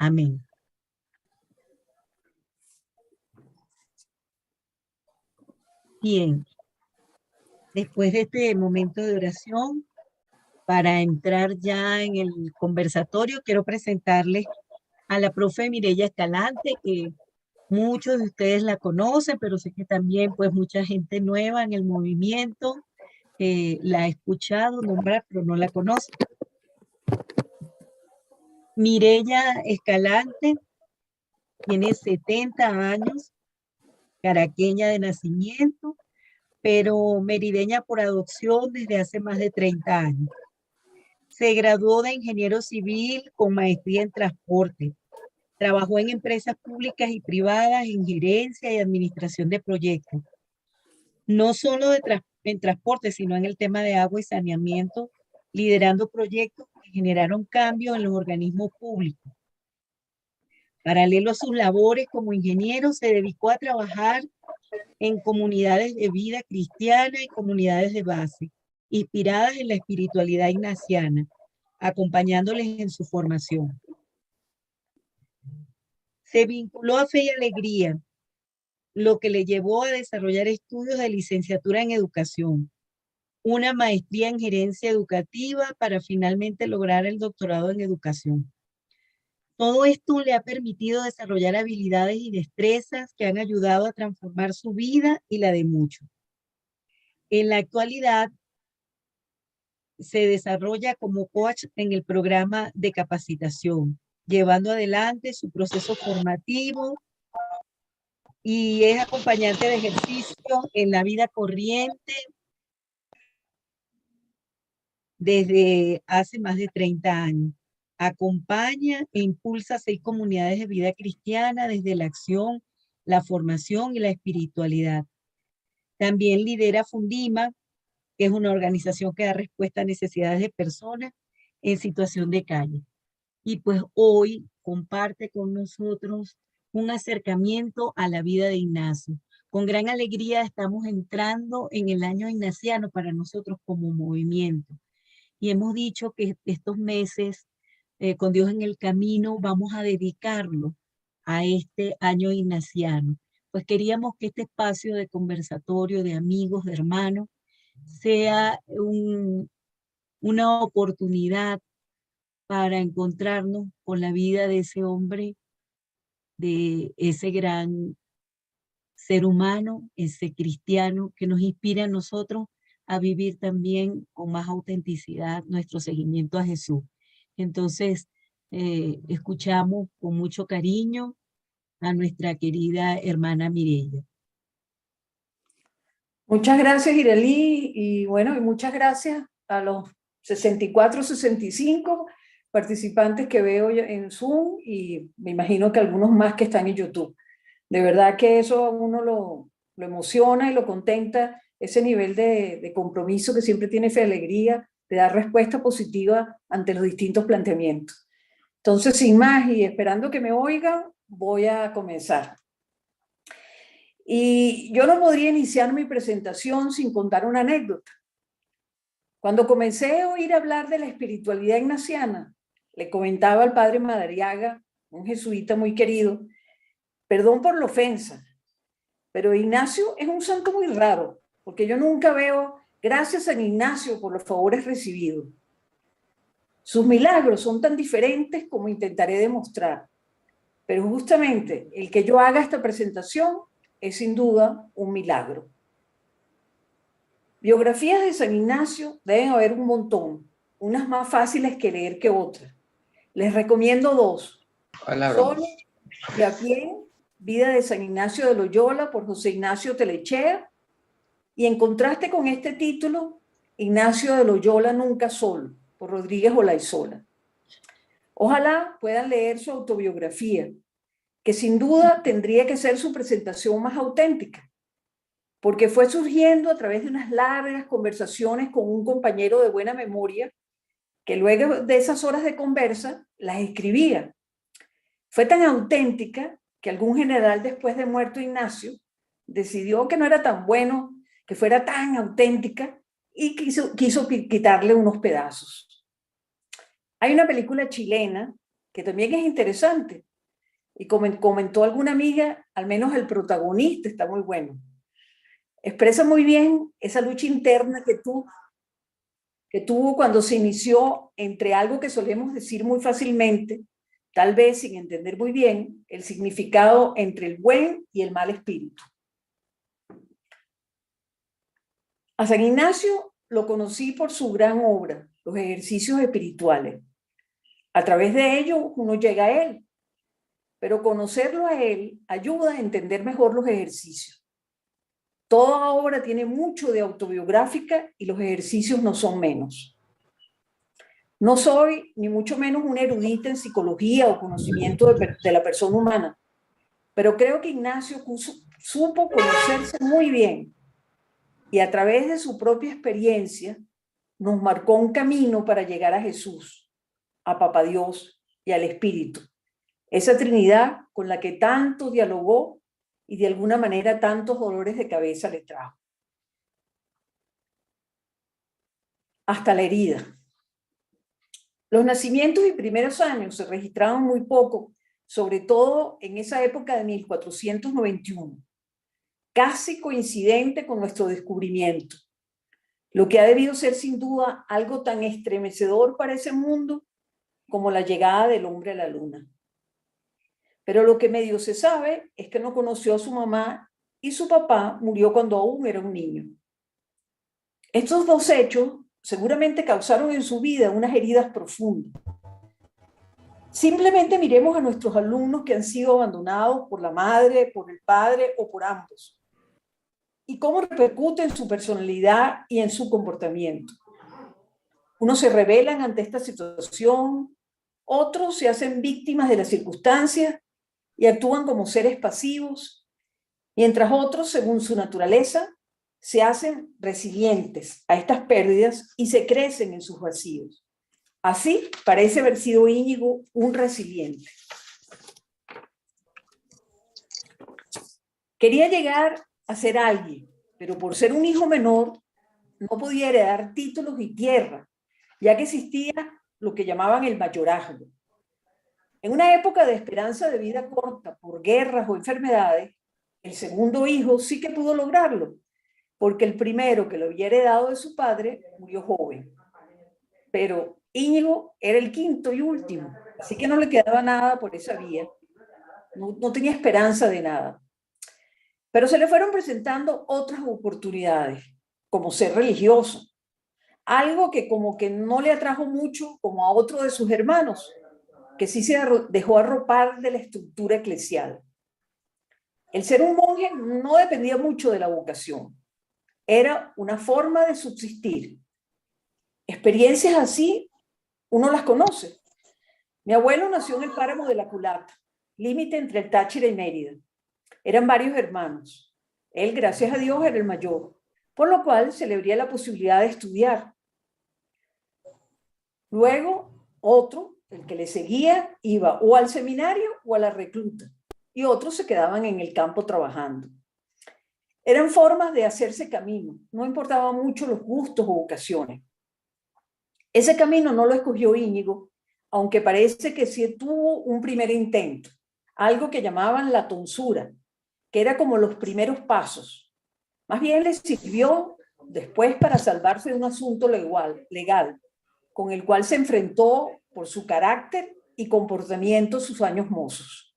Amén. Bien, después de este momento de oración, para entrar ya en el conversatorio, quiero presentarles a la profe Mireya Escalante, que muchos de ustedes la conocen, pero sé que también pues mucha gente nueva en el movimiento la ha escuchado nombrar, pero no la conoce. Mireya Escalante tiene 70 años, caraqueña de nacimiento, pero merideña por adopción desde hace más de 30 años. Se graduó de ingeniero civil con maestría en transporte. Trabajó en empresas públicas y privadas en gerencia y administración de proyectos. No solo en transporte, sino en el tema de agua y saneamiento, liderando proyectos que generaron cambios en los organismos públicos. Paralelo a sus labores como ingeniero, se dedicó a trabajar en comunidades de vida cristiana y comunidades de base, inspiradas en la espiritualidad ignaciana, acompañándoles en su formación. Se vinculó a Fe y Alegría, lo que le llevó a desarrollar estudios de licenciatura en educación, una maestría en gerencia educativa para finalmente lograr el doctorado en educación. Todo esto le ha permitido desarrollar habilidades y destrezas que han ayudado a transformar su vida y la de muchos. En la actualidad, se desarrolla como coach en el programa de capacitación, llevando adelante su proceso formativo y es acompañante de ejercicio en la vida corriente desde hace más de 30 años. Acompaña e impulsa 6 comunidades de vida cristiana desde la acción, la formación y la espiritualidad. También lidera Fundima, que es una organización que da respuesta a necesidades de personas en situación de calle. Y pues hoy comparte con nosotros un acercamiento a la vida de Ignacio. Con gran alegría estamos entrando en el año ignaciano para nosotros como movimiento. Y hemos dicho que estos meses, con Dios en el camino, vamos a dedicarlo a este año ignaciano. Pues queríamos que este espacio de conversatorio, de amigos, de hermanos, sea una oportunidad para encontrarnos con la vida de ese hombre, de ese gran ser humano, ese cristiano que nos inspira a nosotros a vivir también con más autenticidad nuestro seguimiento a Jesús. Entonces, escuchamos con mucho cariño a nuestra querida hermana Mireya. Muchas gracias, Irelí, y bueno, y muchas gracias a los 64, 65 participantes que veo en Zoom y me imagino que algunos más que están en YouTube. De verdad que eso a uno lo emociona y lo contenta, ese nivel de compromiso que siempre tiene Fe y Alegría, de dar respuesta positiva ante los distintos planteamientos. Entonces, sin más y esperando que me oigan, voy a comenzar. Y yo no podría iniciar mi presentación sin contar una anécdota. Cuando comencé a oír hablar de la espiritualidad ignaciana, le comentaba al padre Madariaga, un jesuita muy querido, perdón por la ofensa, pero Ignacio es un santo muy raro, porque yo nunca veo gracias a Ignacio por los favores recibidos. Sus milagros son tan diferentes como intentaré demostrar, pero justamente el que yo haga esta presentación es sin duda un milagro. Biografías de San Ignacio deben haber un montón, unas más fáciles que leer que otras. Les recomiendo 2. Solo y a pie, Vida de San Ignacio de Loyola por José Ignacio Telechea, y en contraste con este título, Ignacio de Loyola nunca solo, por Rodríguez Olaizola. Ojalá puedan leer su autobiografía, que sin duda tendría que ser su presentación más auténtica, porque fue surgiendo a través de unas largas conversaciones con un compañero de buena memoria, que luego de esas horas de conversa las escribía. Fue tan auténtica que algún general, después de muerto Ignacio, decidió que no era tan bueno que fuera tan auténtica y quiso quitarle unos pedazos. Hay una película chilena que también es interesante. Y como comentó alguna amiga, al menos el protagonista está muy bueno. Expresa muy bien esa lucha interna que tuvo cuando se inició entre algo que solemos decir muy fácilmente, tal vez sin entender muy bien, el significado entre el buen y el mal espíritu. A San Ignacio lo conocí por su gran obra, los ejercicios espirituales. A través de ellos uno llega a él, pero conocerlo a él ayuda a entender mejor los ejercicios. Toda obra tiene mucho de autobiográfica y los ejercicios no son menos. No soy ni mucho menos una erudita en psicología o conocimiento de la persona humana, pero creo que Ignacio supo conocerse muy bien y a través de su propia experiencia nos marcó un camino para llegar a Jesús, a Papá Dios y al Espíritu, esa Trinidad con la que tanto dialogó y de alguna manera tantos dolores de cabeza le trajo. Hasta la herida. Los nacimientos y primeros años se registraban muy poco, sobre todo en esa época de 1491, casi coincidente con nuestro descubrimiento, lo que ha debido ser sin duda algo tan estremecedor para ese mundo como la llegada del hombre a la luna. Pero lo que medio se sabe es que no conoció a su mamá y su papá murió cuando aún era un niño. Estos dos hechos seguramente causaron en su vida unas heridas profundas. Simplemente miremos a nuestros alumnos que han sido abandonados por la madre, por el padre o por ambos, y cómo repercute en su personalidad y en su comportamiento. Unos se rebelan ante esta situación, otros se hacen víctimas de las circunstancias y actúan como seres pasivos, mientras otros, según su naturaleza, se hacen resilientes a estas pérdidas y se crecen en sus vacíos. Así parece haber sido Íñigo un resiliente. Quería llegar a ser alguien, pero por ser un hijo menor no podía heredar títulos y tierra, ya que existía lo que llamaban el mayorazgo. En una época de esperanza de vida corta por guerras o enfermedades, el segundo hijo sí que pudo lograrlo, porque el primero, que lo había heredado de su padre, murió joven. Pero Íñigo era el quinto y último, así que no le quedaba nada por esa vía. No tenía esperanza de nada. Pero se le fueron presentando otras oportunidades, como ser religioso, algo que como que no le atrajo mucho como a otro de sus hermanos, que sí se dejó arropar de la estructura eclesial. El ser un monje no dependía mucho de la vocación, era una forma de subsistir. Experiencias así uno las conoce. Mi abuelo nació en el páramo de la Culata, límite entre el Táchira y Mérida. Eran varios hermanos. Él, gracias a Dios, era el mayor, por lo cual se le abría la posibilidad de estudiar. Luego, otro, el que le seguía, iba o al seminario o a la recluta, y otros se quedaban en el campo trabajando. Eran formas de hacerse camino, no importaba mucho los gustos o vocaciones. Ese camino no lo escogió Íñigo, aunque parece que sí tuvo un primer intento, algo que llamaban la tonsura, que era como los primeros pasos. Más bien le sirvió después para salvarse de un asunto legal, con el cual se enfrentó por su carácter y comportamiento sus años mozos.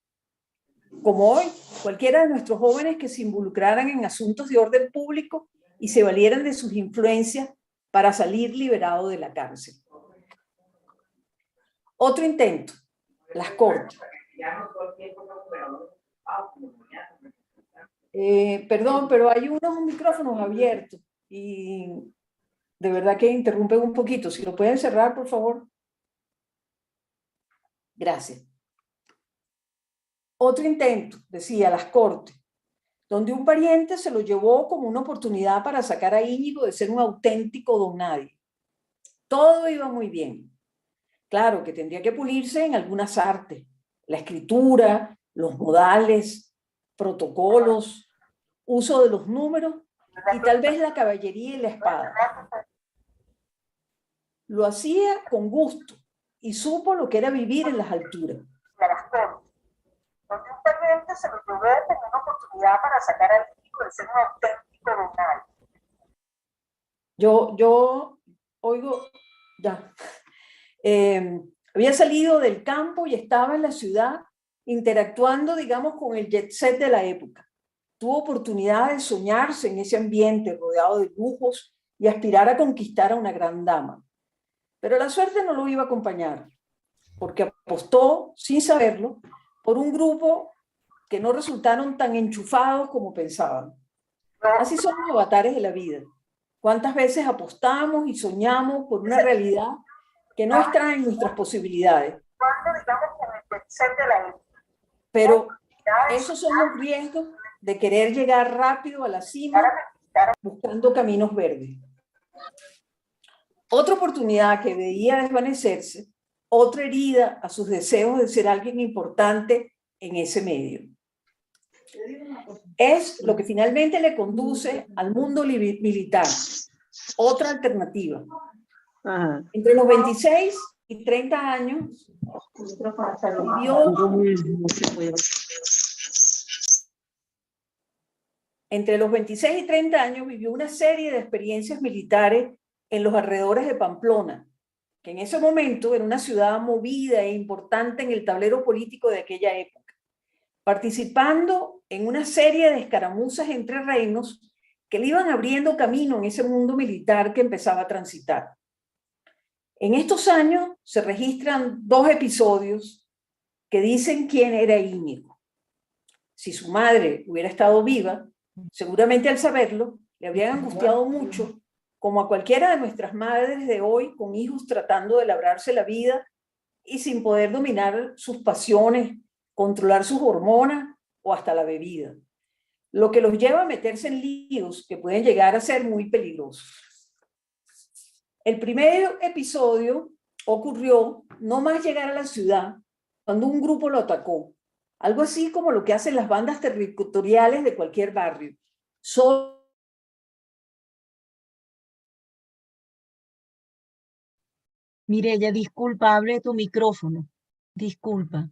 Como hoy, cualquiera de nuestros jóvenes que se involucraran en asuntos de orden público y se valieran de sus influencias para salir liberado de la cárcel. Otro intento, las Cortes. Perdón, pero hay unos micrófonos abiertos y de verdad que interrumpen un poquito. Si lo pueden cerrar, por favor. Gracias. Otro intento, decía, las Cortes, donde un pariente se lo llevó como una oportunidad para sacar a Íñigo de ser un auténtico don nadie. Todo iba muy bien. Claro que tendría que pulirse en algunas artes, la escritura, los modales, protocolos, uso de los números y tal vez la caballería y la espada. Lo hacía con gusto y supo lo que era vivir en las alturas. Donde un pariente se lo llevó como una oportunidad para sacar al hijo de ser un auténtico donal. Yo oigo, ya, había salido del campo y estaba en la ciudad interactuando, digamos, con el jet set de la época. Tuvo oportunidad de soñarse en ese ambiente rodeado de lujos y aspirar a conquistar a una gran dama. Pero la suerte no lo iba a acompañar, porque apostó, sin saberlo, por un grupo que no resultaron tan enchufados como pensaban. Así son los avatares de la vida. ¿Cuántas veces apostamos y soñamos por una realidad que no está en nuestras posibilidades? Pero esos son los riesgos de querer llegar rápido a la cima buscando caminos verdes. Otra oportunidad que veía desvanecerse, otra herida a sus deseos de ser alguien importante en ese medio. Es lo que finalmente le conduce al mundo militar. Otra alternativa. Entre los 26 y 30 años, vivió una serie de experiencias militares en los alrededores de Pamplona, que en ese momento era una ciudad movida e importante en el tablero político de aquella época, participando en una serie de escaramuzas entre reinos que le iban abriendo camino en ese mundo militar que empezaba a transitar. En estos años se registran 2 episodios que dicen quién era Íñigo. Si su madre hubiera estado viva, seguramente al saberlo, le habrían angustiado mucho, como a cualquiera de nuestras madres de hoy, con hijos tratando de labrarse la vida y sin poder dominar sus pasiones, controlar sus hormonas o hasta la bebida, lo que los lleva a meterse en líos que pueden llegar a ser muy peligrosos. El primer episodio ocurrió no más llegar a la ciudad cuando un grupo lo atacó, algo así como lo que hacen las bandas territoriales de cualquier barrio. Mireya, disculpa, abre tu micrófono. Disculpa.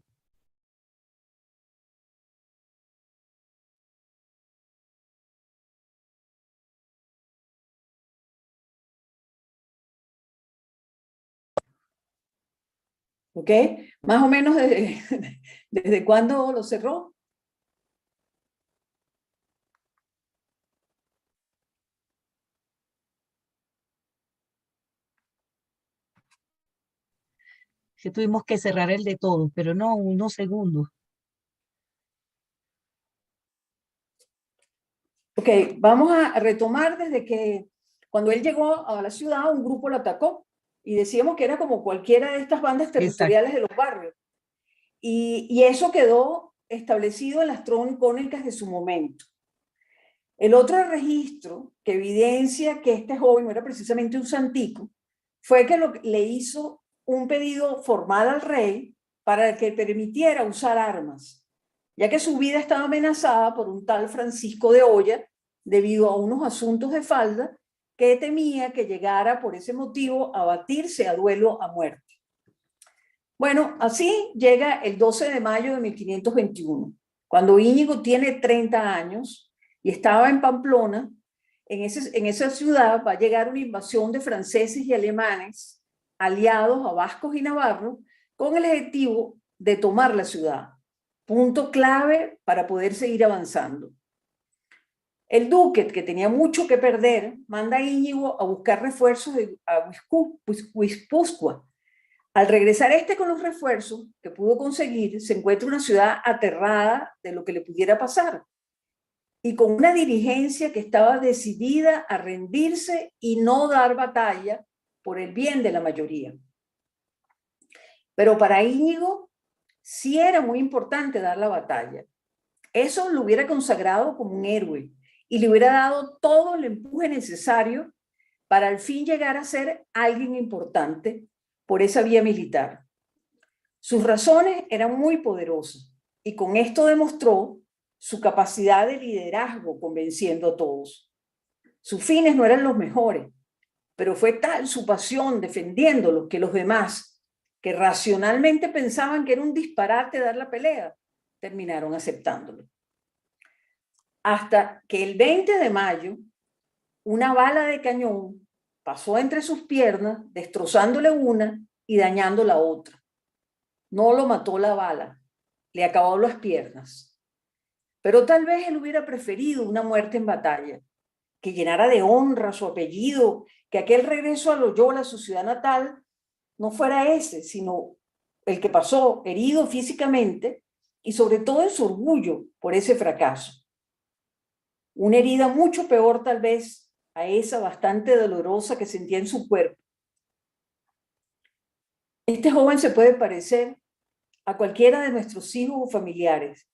¿Ok? Más o menos desde cuándo lo cerró. Que tuvimos que cerrar el de todos, pero no, unos segundos. Ok, vamos a retomar desde que cuando él llegó a la ciudad, un grupo lo atacó y decíamos que era como cualquiera de estas bandas territoriales de los barrios. Y eso quedó establecido en las crónicas de su momento. El otro registro que evidencia que este joven no era precisamente un santico fue que le hizo un pedido formal al rey para que permitiera usar armas, ya que su vida estaba amenazada por un tal Francisco de Oya debido a unos asuntos de falda que temía que llegara por ese motivo a batirse a duelo a muerte. Bueno, así llega el 12 de mayo de 1521, cuando Íñigo tiene 30 años y estaba en Pamplona. En esa ciudad va a llegar una invasión de franceses y alemanes aliados a vascos y navarros con el objetivo de tomar la ciudad, punto clave para poder seguir avanzando. El duque, que tenía mucho que perder, manda a Íñigo a buscar refuerzos a Guipúzcoa. Al regresar con los refuerzos que pudo conseguir, se encuentra una ciudad aterrada de lo que le pudiera pasar y con una dirigencia que estaba decidida a rendirse y no dar batalla por el bien de la mayoría. Pero para Íñigo sí era muy importante dar la batalla. Eso lo hubiera consagrado como un héroe y le hubiera dado todo el empuje necesario para al fin llegar a ser alguien importante por esa vía militar. Sus razones eran muy poderosas y con esto demostró su capacidad de liderazgo convenciendo a todos. Sus fines no eran los mejores, pero fue tal su pasión defendiéndolo que los demás, que racionalmente pensaban que era un disparate dar la pelea, terminaron aceptándolo. Hasta que el 20 de mayo, una bala de cañón pasó entre sus piernas, destrozándole una y dañando la otra. No lo mató la bala, le acabó las piernas. Pero tal vez él hubiera preferido una muerte en batalla, que llenara de honra su apellido, que aquel regreso a Loyola, su ciudad natal, no fuera ese, sino el que pasó herido físicamente y sobre todo en su orgullo por ese fracaso. Una herida mucho peor tal vez a esa bastante dolorosa que sentía en su cuerpo. Este joven se puede parecer a cualquiera de nuestros hijos o familiares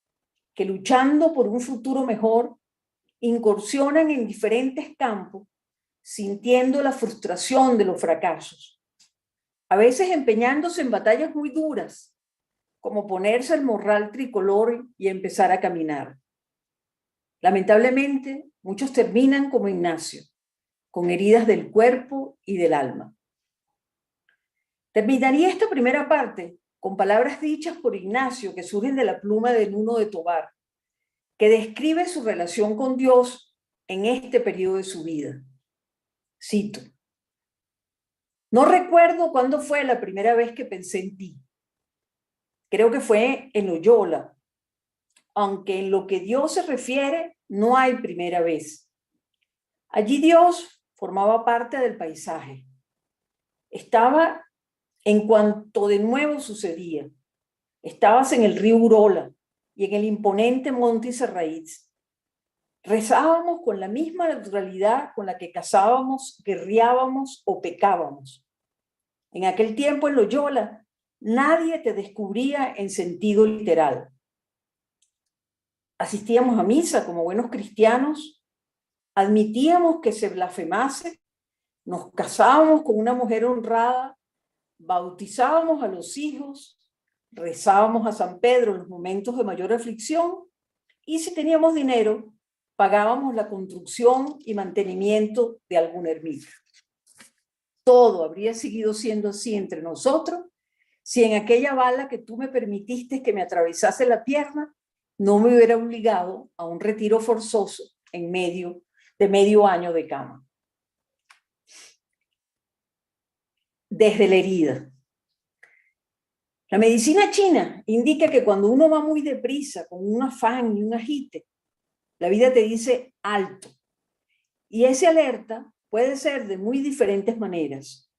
que luchando por un futuro mejor incursionan en diferentes campos sintiendo la frustración de los fracasos, a veces empeñándose en batallas muy duras, como ponerse el morral tricolor y empezar a caminar. Lamentablemente, muchos terminan como Ignacio, con heridas del cuerpo y del alma. Terminaría esta primera parte con palabras dichas por Ignacio que surgen de la pluma de Nuno de Tovar, que describe su relación con Dios en este periodo de su vida. Cito: no recuerdo cuándo fue la primera vez que pensé en ti. Creo que fue en Loyola, aunque en lo que Dios se refiere no hay primera vez. Allí Dios formaba parte del paisaje. Estaba en cuanto de nuevo sucedía. Estabas en el río Urola y en el imponente monte Serraíz. Rezábamos con la misma naturalidad con la que cazábamos, guerreábamos o pecábamos. En aquel tiempo en Loyola, nadie te descubría en sentido literal. Asistíamos a misa como buenos cristianos, admitíamos que se blasfemase, nos casábamos con una mujer honrada, bautizábamos a los hijos, rezábamos a San Pedro en los momentos de mayor aflicción y si teníamos dinero, pagábamos la construcción y mantenimiento de alguna ermita. Todo habría seguido siendo así entre nosotros si en aquella bala que tú me permitiste que me atravesase la pierna no me hubiera obligado a un retiro forzoso en medio año de cama. Desde la herida. La medicina china indica que cuando uno va muy deprisa, con un afán y un agite, la vida te dice alto. Y ese alerta puede ser de muy diferentes maneras.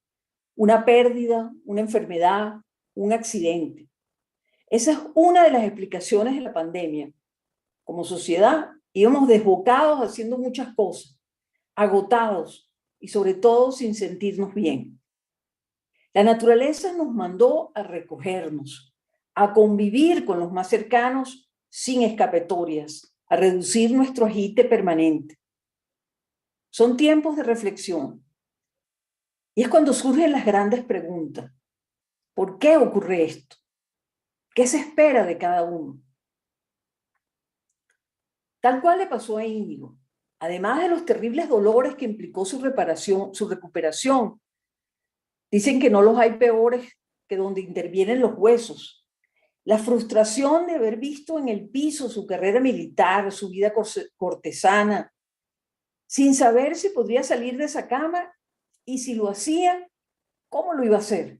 Una pérdida, una enfermedad, un accidente. Esa es una de las explicaciones de la pandemia. Como sociedad íbamos desbocados haciendo muchas cosas, agotados y sobre todo sin sentirnos bien. La naturaleza nos mandó a recogernos, a convivir con los más cercanos sin escapatorias, a reducir nuestro agite permanente. Son tiempos de reflexión. Y es cuando surgen las grandes preguntas. ¿Por qué ocurre esto? ¿Qué se espera de cada uno? Tal cual le pasó a Íñigo. Además de los terribles dolores que implicó su recuperación, dicen que no los hay peores que donde intervienen los huesos. La frustración de haber visto en el piso su carrera militar, su vida cortesana, sin saber si podría salir de esa cama y si lo hacía, ¿cómo lo iba a hacer?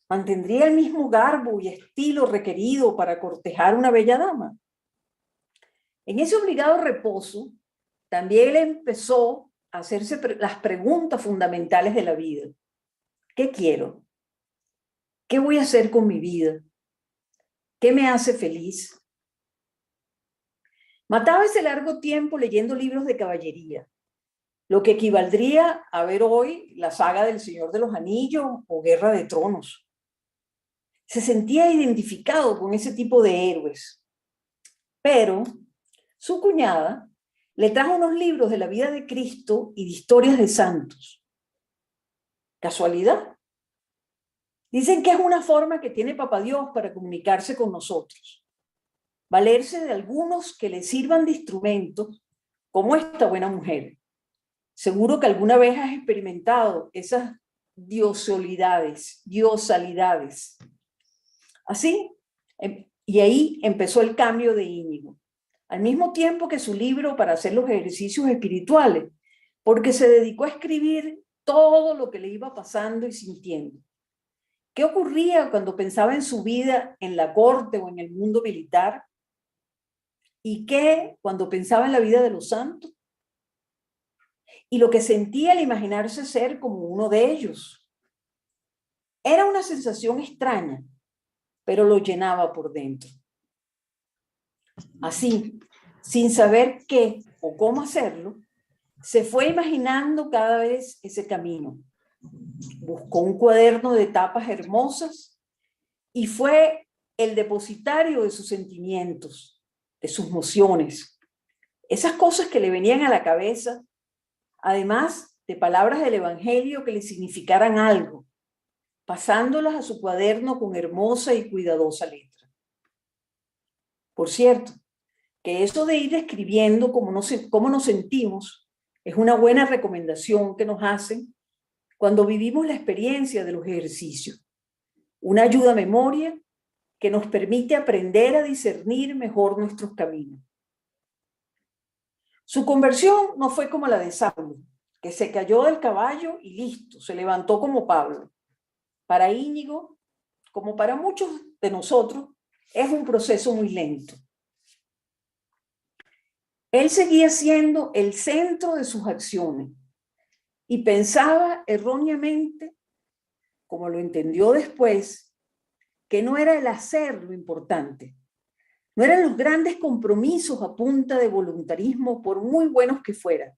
¿Mantendría el mismo garbo y estilo requerido para cortejar una bella dama? En ese obligado reposo, también él empezó a hacerse las preguntas fundamentales de la vida. ¿Qué quiero? ¿Qué voy a hacer con mi vida? ¿Qué me hace feliz? Mataba ese largo tiempo leyendo libros de caballería, lo que equivaldría a ver hoy la saga del Señor de los Anillos o Guerra de Tronos. Se sentía identificado con ese tipo de héroes. Pero su cuñada le trajo unos libros de la vida de Cristo y de historias de santos. ¿Casualidad? Dicen que es una forma que tiene Papá Dios para comunicarse con nosotros. Valerse de algunos que le sirvan de instrumentos, como esta buena mujer. Seguro que alguna vez has experimentado esas diosalidades. Así, y ahí empezó el cambio de Íñigo. Al mismo tiempo que su libro para hacer los ejercicios espirituales, porque se dedicó a escribir todo lo que le iba pasando y sintiendo. ¿Qué ocurría cuando pensaba en su vida en la corte o en el mundo militar? ¿Y qué cuando pensaba en la vida de los santos? Y lo que sentía al imaginarse ser como uno de ellos. Era una sensación extraña, pero lo llenaba por dentro. Así, sin saber qué o cómo hacerlo, se fue imaginando cada vez ese camino. Buscó un cuaderno de tapas hermosas y fue el depositario de sus sentimientos, de sus emociones, esas cosas que le venían a la cabeza, además de palabras del Evangelio que le significaran algo, pasándolas a su cuaderno con hermosa y cuidadosa letra. Por cierto, que eso de ir escribiendo cómo nos sentimos es una buena recomendación que nos hacen cuando vivimos la experiencia de los ejercicios. Una ayuda a memoria que nos permite aprender a discernir mejor nuestros caminos. Su conversión no fue como la de Saulo, que se cayó del caballo y listo, se levantó como Pablo. Para Íñigo, como para muchos de nosotros, es un proceso muy lento. Él seguía siendo el centro de sus acciones y pensaba erróneamente, como lo entendió después, que no era el hacer lo importante. No eran los grandes compromisos a punta de voluntarismo, por muy buenos que fueran.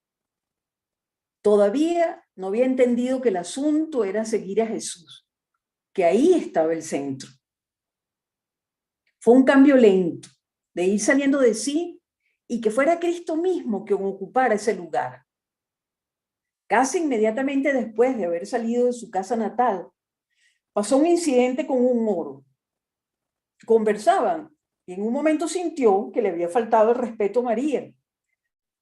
Todavía no había entendido que el asunto era seguir a Jesús, que ahí estaba el centro. Fue un cambio lento, de ir saliendo de sí y que fuera Cristo mismo quien ocupara ese lugar. Casi inmediatamente después de haber salido de su casa natal, pasó un incidente con un moro. Conversaban y en un momento sintió que le había faltado el respeto a María,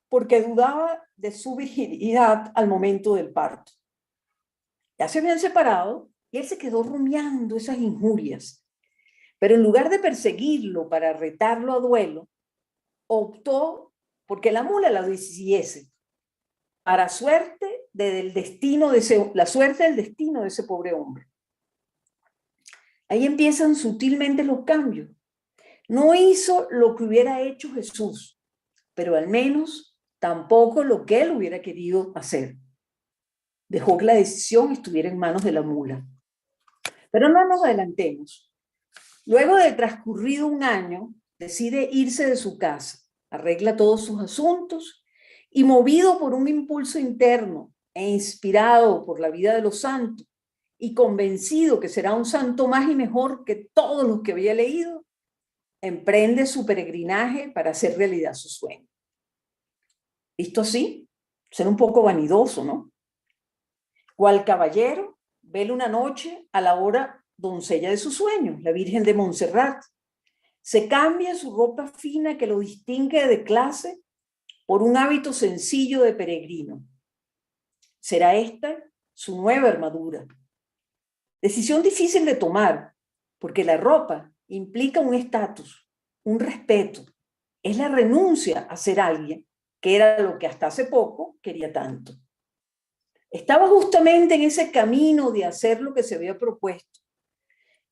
porque dudaba de su virginidad al momento del parto. Ya se habían separado y él se quedó rumiando esas injurias. Pero en lugar de perseguirlo para retarlo a duelo, optó porque la mula la decidiese, para la suerte del destino de ese pobre hombre. Ahí empiezan sutilmente los cambios. No hizo lo que hubiera hecho Jesús, pero al menos tampoco lo que él hubiera querido hacer. Dejó que la decisión estuviera en manos de la mula. Pero no nos adelantemos. Luego de transcurrido un año, decide irse de su casa, arregla todos sus asuntos y, movido por un impulso interno e inspirado por la vida de los santos y convencido que será un santo más y mejor que todos los que había leído, emprende su peregrinaje para hacer realidad su sueño. Visto así, ser un poco vanidoso, ¿no? Cual caballero, vele una noche a la hora doncella de sus sueños, la Virgen de Montserrat. Se cambia su ropa fina que lo distingue de clase por un hábito sencillo de peregrino. Será esta su nueva armadura. Decisión difícil de tomar, porque la ropa implica un estatus, un respeto. Es la renuncia a ser alguien, que era lo que hasta hace poco quería tanto. Estaba justamente en ese camino de hacer lo que se había propuesto.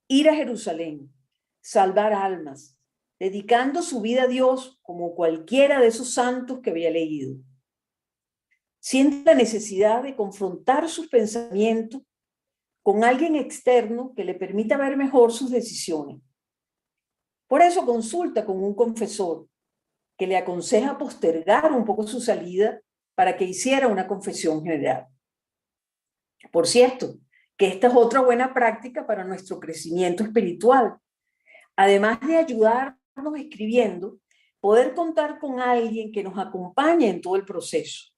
Ir a Jerusalén, salvar almas, dedicando su vida a Dios como cualquiera de esos santos que había leído. Siente la necesidad de confrontar sus pensamientos con alguien externo que le permita ver mejor sus decisiones. Por eso consulta con un confesor que le aconseja postergar un poco su salida para que hiciera una confesión general. Por cierto, que esta es otra buena práctica para nuestro crecimiento espiritual. Además de ayudarnos escribiendo, poder contar con alguien que nos acompañe en todo el proceso.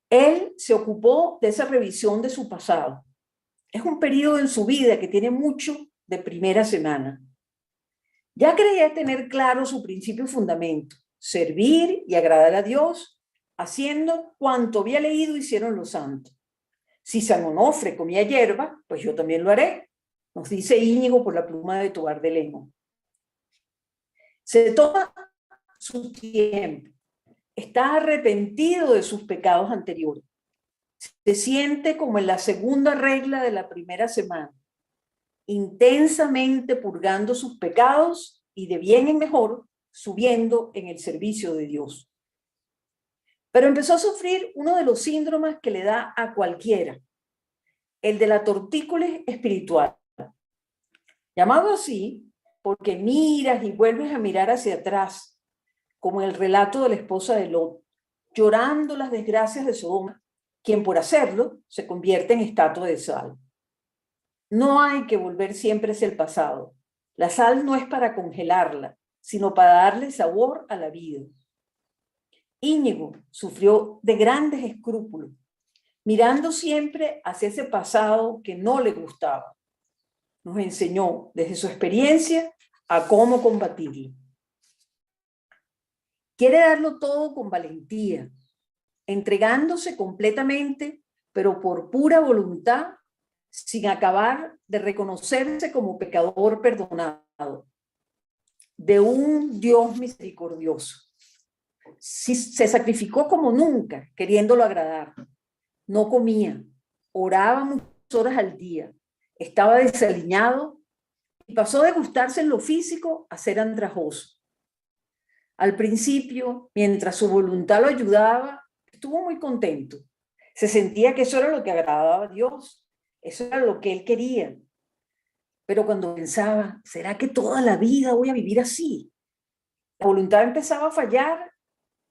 Él se ocupó de esa revisión de su pasado. Es un periodo en su vida que tiene mucho de primera semana. Ya creía tener claro su principio y fundamento: servir y agradar a Dios, haciendo cuanto había leído hicieron los santos. Si San Onofre comía hierba, pues yo también lo haré, nos dice Íñigo por la pluma de Tobar de Lemos. Se toma su tiempo, está arrepentido de sus pecados anteriores, se siente como en la segunda regla de la primera semana, intensamente purgando sus pecados y de bien en mejor, subiendo en el servicio de Dios. Pero empezó a sufrir uno de los síndromes que le da a cualquiera, el de la tortícolis espiritual, llamado así porque miras y vuelves a mirar hacia atrás, como en el relato de la esposa de Lot, llorando las desgracias de Sodoma, quien por hacerlo se convierte en estatua de sal. No hay que volver siempre hacia el pasado. La sal no es para congelarla, sino para darle sabor a la vida. Íñigo sufrió de grandes escrúpulos, mirando siempre hacia ese pasado que no le gustaba. Nos enseñó desde su experiencia a cómo combatirlo. Quiere darlo todo con valentía, entregándose completamente, pero por pura voluntad, sin acabar de reconocerse como pecador perdonado, de un Dios misericordioso. Se sacrificó como nunca, queriéndolo agradar. No comía, oraba muchas horas al día, estaba desaliñado y pasó de gustarse en lo físico a ser andrajoso. Al principio, mientras su voluntad lo ayudaba, estuvo muy contento. Se sentía que eso era lo que agradaba a Dios, eso era lo que él quería. Pero cuando pensaba, ¿será que toda la vida voy a vivir así? La voluntad empezaba a fallar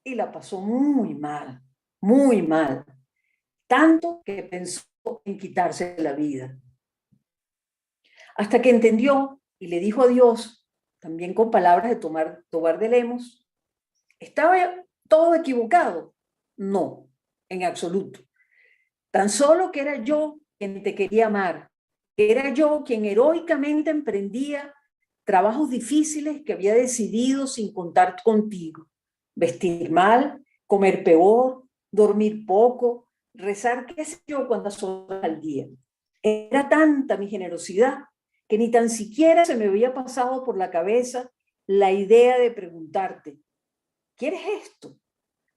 y la pasó muy mal, tanto que pensó en quitarse la vida. Hasta que entendió y le dijo a Dios, también con palabras de Tobar de Lemos, ¿estaba todo equivocado? No, en absoluto. Tan solo que era yo quien te quería amar, que era yo quien heroicamente emprendía trabajos difíciles que había decidido sin contar contigo. Vestir mal, comer peor, dormir poco, rezar qué sé yo cuántas horas al día. Era tanta mi generosidad que ni tan siquiera se me había pasado por la cabeza la idea de preguntarte, ¿quieres esto?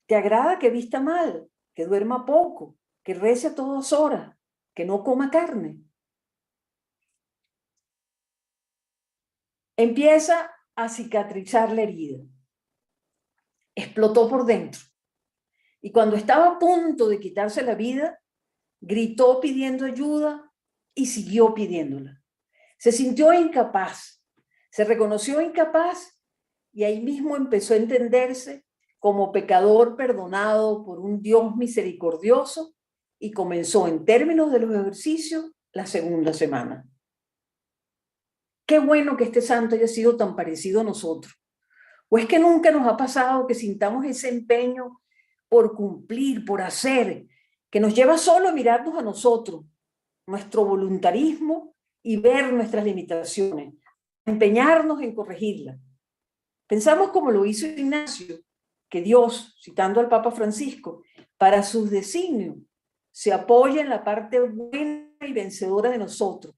¿Te agrada que vista mal, que duerma poco, que rece a todas horas, que no coma carne? Empieza a cicatrizar la herida. Explotó por dentro. Y cuando estaba a punto de quitarse la vida, gritó pidiendo ayuda y siguió pidiéndola. Se sintió incapaz, se reconoció incapaz y ahí mismo empezó a entenderse como pecador perdonado por un Dios misericordioso y comenzó en términos de los ejercicios la segunda semana. Qué bueno que este santo haya sido tan parecido a nosotros. ¿O es que nunca nos ha pasado que sintamos ese empeño por cumplir, por hacer, que nos lleva solo a mirarnos a nosotros, nuestro voluntarismo y ver nuestras limitaciones, empeñarnos en corregirlas? Pensamos como lo hizo Ignacio, que Dios, citando al Papa Francisco, para sus designios, se apoya en la parte buena y vencedora de nosotros,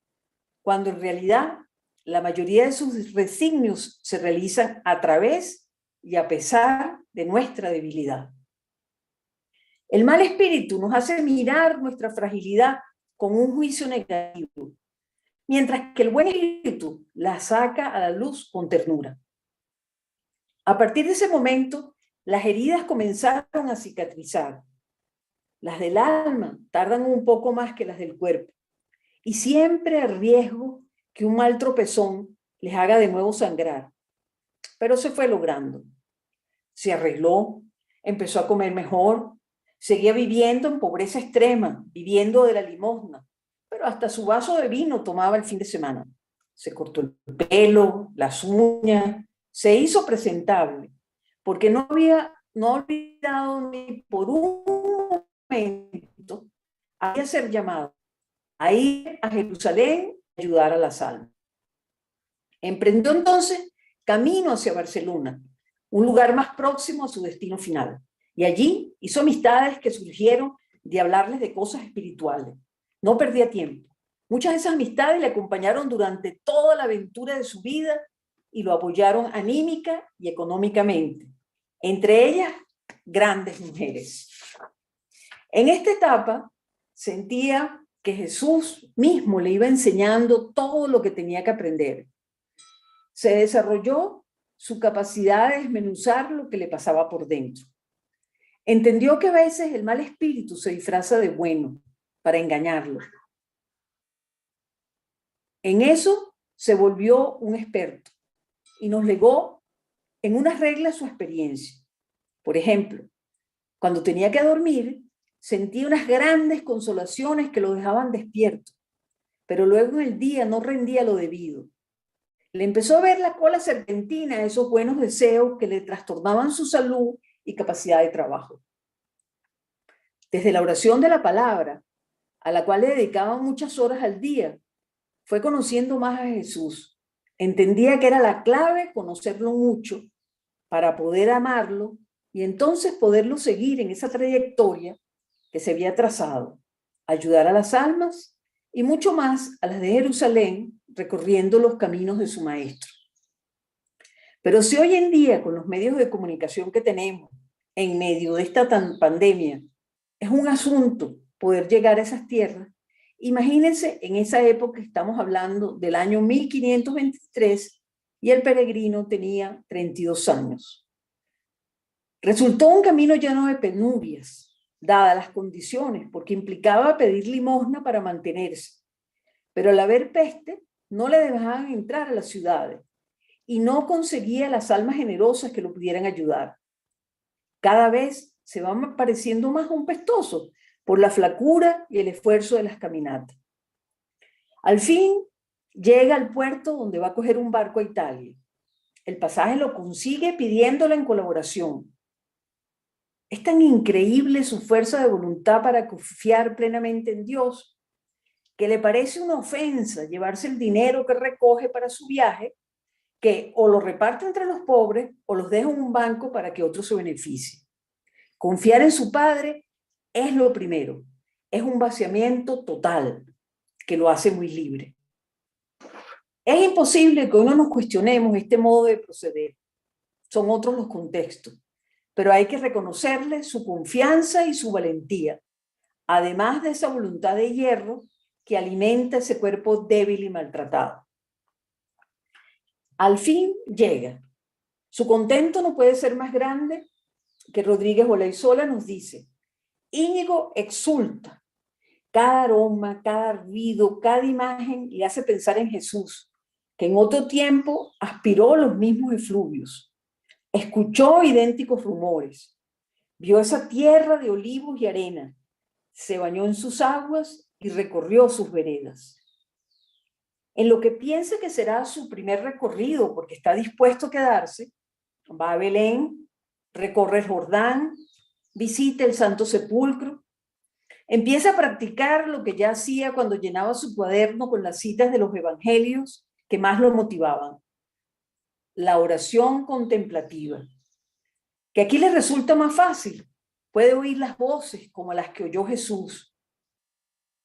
cuando en realidad la mayoría de sus designios se realizan a través y a pesar de nuestra debilidad. El mal espíritu nos hace mirar nuestra fragilidad con un juicio negativo, mientras que el buen espíritu la saca a la luz con ternura. A partir de ese momento, las heridas comenzaron a cicatrizar. Las del alma tardan un poco más que las del cuerpo, y siempre a riesgo que un mal tropezón les haga de nuevo sangrar. Pero se fue logrando. Se arregló, empezó a comer mejor, seguía viviendo en pobreza extrema, viviendo de la limosna, pero hasta su vaso de vino tomaba el fin de semana. Se cortó el pelo, las uñas, se hizo presentable, porque no había olvidado ni por un momento a ser llamado a ir a Jerusalén a ayudar a las almas. Emprendió entonces camino hacia Barcelona, un lugar más próximo a su destino final, y allí hizo amistades que surgieron de hablarles de cosas espirituales. No perdía tiempo. Muchas de esas amistades le acompañaron durante toda la aventura de su vida y lo apoyaron anímica y económicamente. Entre ellas, grandes mujeres. En esta etapa, sentía que Jesús mismo le iba enseñando todo lo que tenía que aprender. Se desarrolló su capacidad de desmenuzar lo que le pasaba por dentro. Entendió que a veces el mal espíritu se disfraza de bueno para engañarlo. En eso se volvió un experto y nos legó en unas reglas su experiencia. Por ejemplo, cuando tenía que dormir, sentía unas grandes consolaciones que lo dejaban despierto, pero luego en el día no rendía lo debido. Le empezó a ver la cola serpentina a esos buenos deseos que le trastornaban su salud y capacidad de trabajo. Desde la oración de la palabra, a la cual le dedicaba muchas horas al día, fue conociendo más a Jesús. Entendía que era la clave conocerlo mucho para poder amarlo y entonces poderlo seguir en esa trayectoria que se había trazado, ayudar a las almas y mucho más a las de Jerusalén, recorriendo los caminos de su maestro. Pero si hoy en día, con los medios de comunicación que tenemos, en medio de esta pandemia, es un asunto poder llegar a esas tierras, imagínense en esa época, estamos hablando del año 1523, y el peregrino tenía 32 años. Resultó un camino lleno de penurias, dadas las condiciones, porque implicaba pedir limosna para mantenerse. Pero al haber peste, no le dejaban entrar a las ciudades y no conseguía las almas generosas que lo pudieran ayudar. Cada vez se va pareciendo más un pestoso por la flacura y el esfuerzo de las caminatas. Al fin llega al puerto donde va a coger un barco a Italia. El pasaje lo consigue pidiéndole en colaboración. Es tan increíble su fuerza de voluntad para confiar plenamente en Dios que le parece una ofensa llevarse el dinero que recoge para su viaje, que o lo reparte entre los pobres o los deja en un banco para que otro se beneficie. Confiar en su Padre es lo primero. Es un vaciamiento total que lo hace muy libre. Es imposible que uno nos cuestionemos este modo de proceder. Son otros los contextos. Pero hay que reconocerle su confianza y su valentía, además de esa voluntad de hierro que alimenta ese cuerpo débil y maltratado. Al fin llega. Su contento no puede ser más grande que Rodríguez Olaizola nos dice: Íñigo exulta. Cada aroma, cada ruido, cada imagen le hace pensar en Jesús, que en otro tiempo aspiró los mismos efluvios. Escuchó idénticos rumores, vio esa tierra de olivos y arena, se bañó en sus aguas y recorrió sus veredas. En lo que piensa que será su primer recorrido, porque está dispuesto a quedarse, va a Belén, recorre el Jordán, visita el Santo Sepulcro, empieza a practicar lo que ya hacía cuando llenaba su cuaderno con las citas de los evangelios que más lo motivaban. La oración contemplativa, que aquí le resulta más fácil. Puede oír las voces como las que oyó Jesús.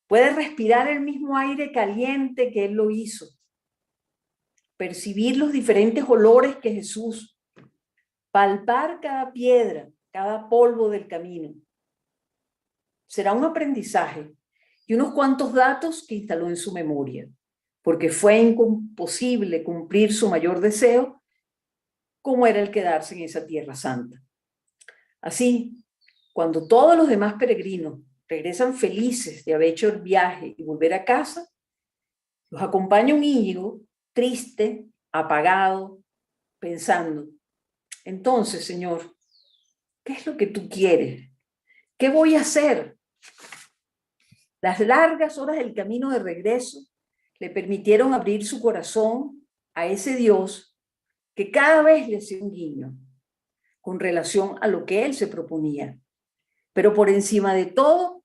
Puede respirar el mismo aire caliente que él lo hizo. Percibir los diferentes olores que Jesús. Palpar cada piedra, cada polvo del camino. Será un aprendizaje y unos cuantos datos que instaló en su memoria, porque fue imposible cumplir su mayor deseo, como era el quedarse en esa tierra santa. Así, cuando todos los demás peregrinos regresan felices de haber hecho el viaje y volver a casa, los acompaña un Íñigo triste, apagado, pensando: entonces, Señor, ¿qué es lo que tú quieres? ¿Qué voy a hacer? Las largas horas del camino de regreso le permitieron abrir su corazón a ese Dios que cada vez le hacía un guiño con relación a lo que él se proponía. Pero por encima de todo,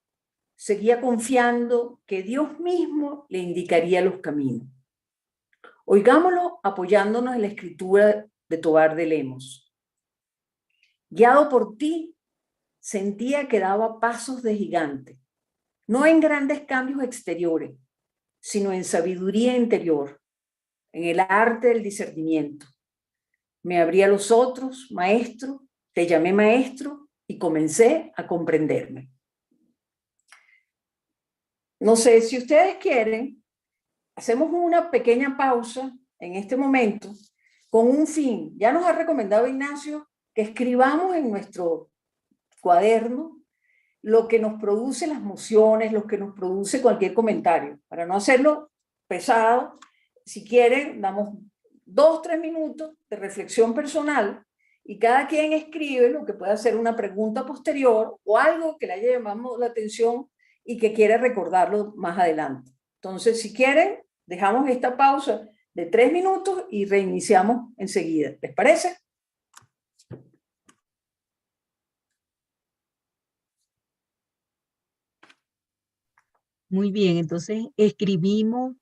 seguía confiando que Dios mismo le indicaría los caminos. Oigámoslo apoyándonos en la escritura de Tobar de Lemos. Guiado por ti, sentía que daba pasos de gigante. no en grandes cambios exteriores, sino en sabiduría interior, en el arte del discernimiento. Me abrí a los otros, maestro, te llamé maestro y comencé a comprenderme. No sé si ustedes quieren, hacemos una pequeña pausa en este momento con un fin. Ya nos ha recomendado Ignacio que escribamos en nuestro cuaderno lo que nos produce las emociones, lo que nos produce cualquier comentario, para no hacerlo pesado. Si quieren, damos 2 o 3 minutos de reflexión personal y cada quien escribe lo que pueda ser una pregunta posterior o algo que le haya llamado la atención y que quiere recordarlo más adelante. Entonces, si quieren, dejamos esta pausa de 3 minutos y reiniciamos enseguida. ¿Les parece? Muy bien, entonces escribimos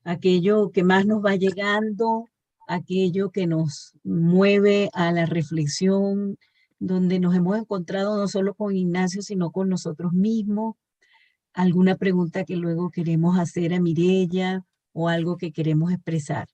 aquello que más nos va llegando, aquello que nos mueve a la reflexión, donde nos hemos encontrado no solo con Ignacio, sino con nosotros mismos, alguna pregunta que luego queremos hacer a Mireya o algo que queremos expresar.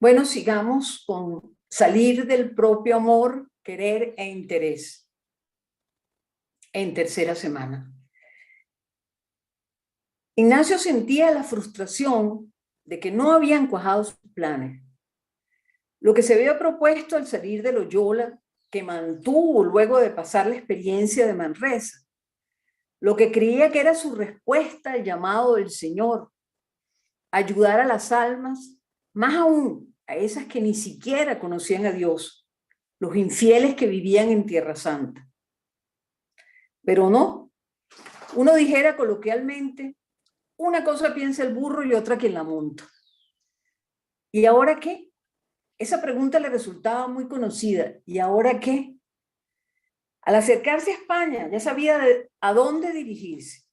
Bueno, sigamos con salir del propio amor, querer e interés en tercera semana. Ignacio sentía la frustración de que no habían cuajado sus planes. Lo que se había propuesto al salir de Loyola, que mantuvo luego de pasar la experiencia de Manresa, lo que creía que era su respuesta al llamado del Señor, ayudar a las almas, más aún a esas que ni siquiera conocían a Dios, los infieles que vivían en Tierra Santa. Pero no, uno dijera coloquialmente, una cosa piensa el burro y otra quien la monta. ¿Y ahora qué? Esa pregunta le resultaba muy conocida. ¿Y ahora qué? Al acercarse a España, ya sabía a dónde dirigirse.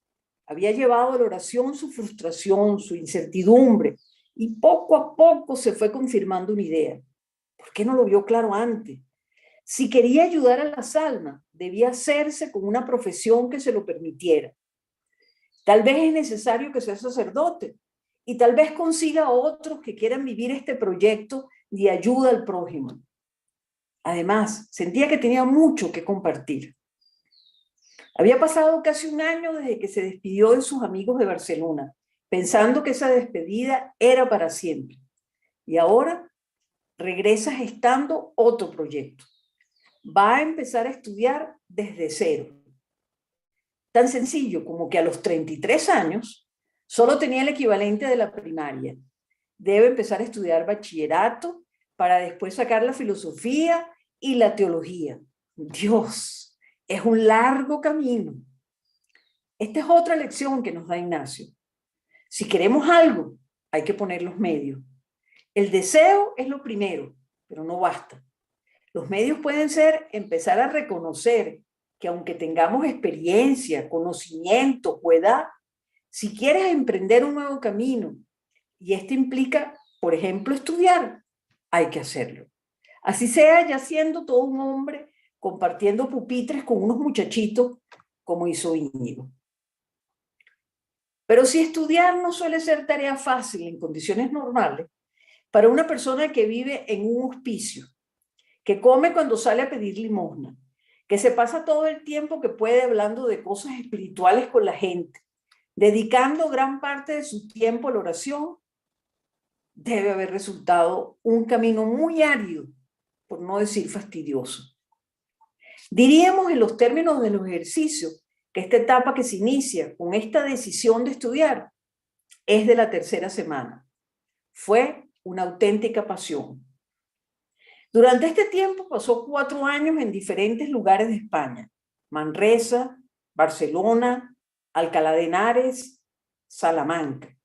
Había llevado a la oración su frustración, su incertidumbre, y poco a poco se fue confirmando una idea. ¿Por qué no lo vio claro antes? Si quería ayudar a las almas, debía hacerse con una profesión que se lo permitiera. Tal vez es necesario que sea sacerdote, y tal vez consiga a otros que quieran vivir este proyecto de ayuda al prójimo. Además, sentía que tenía mucho que compartir. Había pasado casi un año desde que se despidió de sus amigos de Barcelona, pensando que esa despedida era para siempre. Y ahora regresa gestando otro proyecto. Va a empezar a estudiar desde cero. Tan sencillo como que a los 33 años solo tenía el equivalente de la primaria. Debe empezar a estudiar bachillerato para después sacar la filosofía y la teología. Dios, es un largo camino. Esta es otra lección que nos da Ignacio. Si queremos algo, hay que poner los medios. El deseo es lo primero, pero no basta. Los medios pueden ser empezar a reconocer que aunque tengamos experiencia, conocimiento o edad, Si quieres emprender un nuevo camino, y esto implica, por ejemplo, estudiar, hay que hacerlo. Así sea ya siendo todo un hombre, compartiendo pupitres con unos muchachitos, como hizo Íñigo. Pero si estudiar no suele ser tarea fácil en condiciones normales, para una persona que vive en un hospicio, que come cuando sale a pedir limosna, que se pasa todo el tiempo que puede hablando de cosas espirituales con la gente, dedicando gran parte de su tiempo a la oración, debe haber resultado un camino muy árido, por no decir fastidioso. Diríamos en los términos de los ejercicios que esta etapa que se inicia con esta decisión de estudiar es de la tercera semana. Fue una auténtica pasión. Durante este tiempo pasó 4 años en diferentes lugares de España: Manresa, Barcelona, Alcalá de Henares, Salamanca,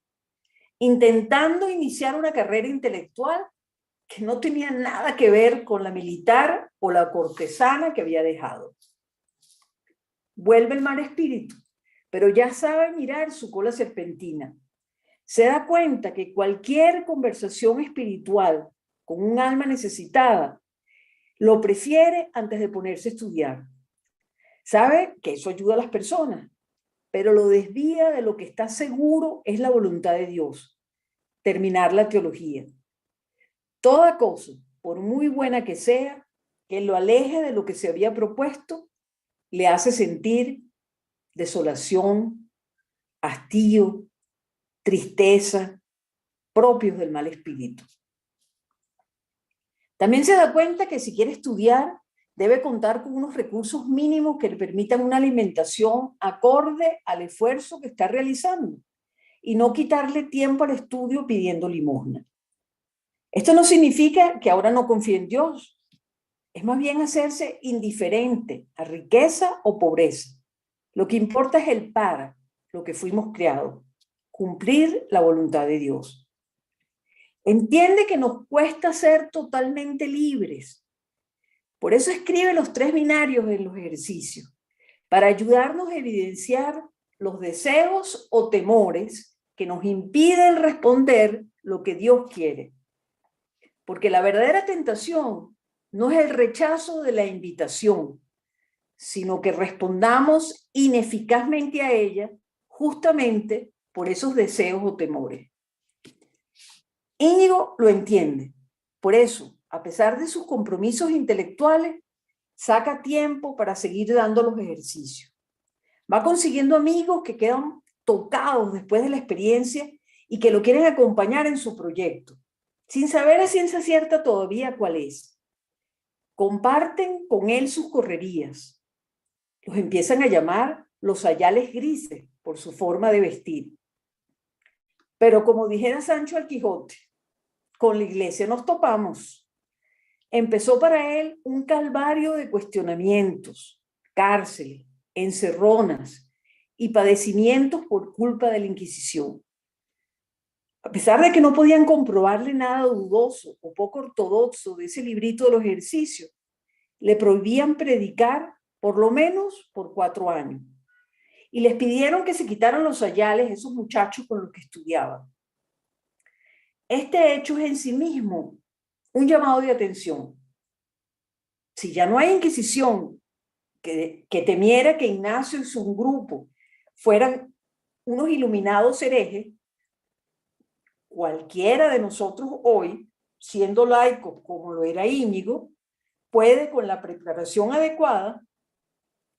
intentando iniciar una carrera intelectual que no tenía nada que ver con la militar o la cortesana que había dejado. Vuelve el mal espíritu, pero ya sabe mirar su cola serpentina. Se da cuenta que cualquier conversación espiritual con un alma necesitada lo prefiere antes de ponerse a estudiar. Sabe que eso ayuda a las personas, pero lo desvía de lo que está seguro es la voluntad de Dios: terminar la teología. Toda cosa, por muy buena que sea, que lo aleje de lo que se había propuesto, le hace sentir desolación, hastío, tristeza, propios del mal espíritu. También se da cuenta que si quiere estudiar, debe contar con unos recursos mínimos que le permitan una alimentación acorde al esfuerzo que está realizando y no quitarle tiempo al estudio pidiendo limosna. Esto no significa que ahora no confíe en Dios. Es más bien hacerse indiferente a riqueza o pobreza. Lo que importa es el para lo que fuimos creados: cumplir la voluntad de Dios. Entiende que nos cuesta ser totalmente libres. Por eso escribe los 3 binarios en los ejercicios, para ayudarnos a evidenciar los deseos o temores que nos impiden responder lo que Dios quiere. Porque la verdadera tentación no es el rechazo de la invitación, sino que respondamos ineficazmente a ella justamente por esos deseos o temores. Íñigo lo entiende. Por eso, a pesar de sus compromisos intelectuales, saca tiempo para seguir dando los ejercicios. Va consiguiendo amigos que quedan tocados después de la experiencia y que lo quieren acompañar en su proyecto, sin saber a ciencia cierta todavía cuál es. Comparten con él sus correrías. Los empiezan a llamar los sayales grises por su forma de vestir. Pero como dijera Sancho al Quijote, con la iglesia nos topamos. Empezó para él un calvario de cuestionamientos, cárceles, encerronas y padecimientos por culpa de la Inquisición. A pesar de que no podían comprobarle nada dudoso o poco ortodoxo de ese librito de los ejercicios, le prohibían predicar por lo menos por 4 años. Y les pidieron que se quitaran los sayales esos muchachos con los que estudiaban. Este hecho es en sí mismo un llamado de atención. Si ya no hay Inquisición que temiera que Ignacio y su grupo fueran unos iluminados herejes, cualquiera de nosotros hoy, siendo laicos como lo era Íñigo, puede, con la preparación adecuada,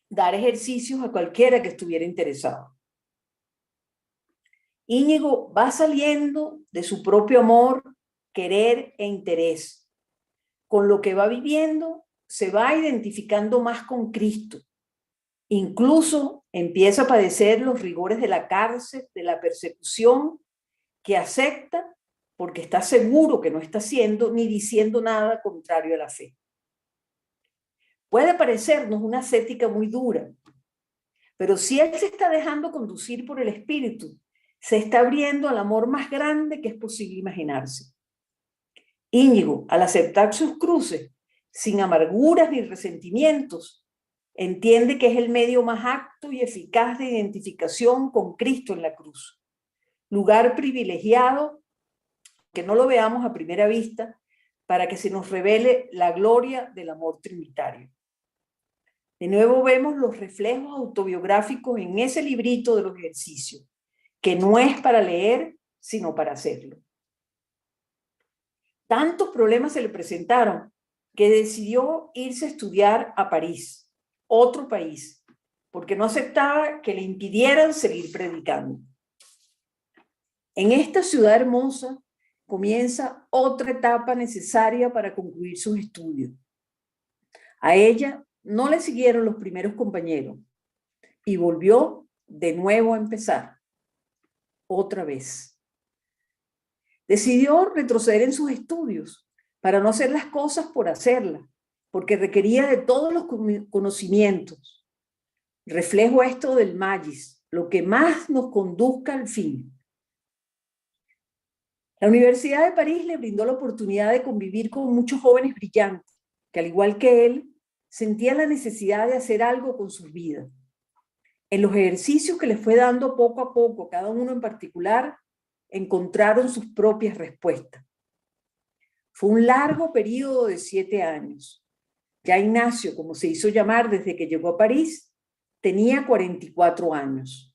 dar ejercicios a cualquiera que estuviera interesado. Íñigo va saliendo de su propio amor, querer e interés. Con lo que va viviendo, se va identificando más con Cristo. Incluso empieza a padecer los rigores de la cárcel, de la persecución, que acepta porque está seguro que no está haciendo ni diciendo nada contrario a la fe. Puede parecernos una ascética muy dura, pero si él se está dejando conducir por el Espíritu, se está abriendo al amor más grande que es posible imaginarse. Íñigo, al aceptar sus cruces, sin amarguras ni resentimientos, Entiende que es el medio más apto y eficaz de identificación con Cristo en la cruz. Lugar privilegiado, que no lo veamos a primera vista, para que se nos revele la gloria del amor trinitario. De nuevo vemos los reflejos autobiográficos en ese librito de los ejercicios, que no es para leer, sino para hacerlo. Tantos problemas se le presentaron que decidió irse a estudiar a París, otro país, porque no aceptaba que le impidieran seguir predicando. En esta ciudad hermosa comienza otra etapa necesaria para concluir sus estudios. A ella no le siguieron los primeros compañeros y volvió de nuevo a empezar, otra vez. Decidió retroceder en sus estudios para no hacer las cosas por hacerlas, porque requería de todos los conocimientos. Reflejo esto del magis, lo que más nos conduzca al fin. La Universidad de París le brindó la oportunidad de convivir con muchos jóvenes brillantes, que al igual que él, sentían la necesidad de hacer algo con sus vidas. En los ejercicios que les fue dando poco a poco, cada uno en particular, encontraron sus propias respuestas. Fue un largo periodo de 7 años. Ya Ignacio, como se hizo llamar desde que llegó a París, tenía 44 años.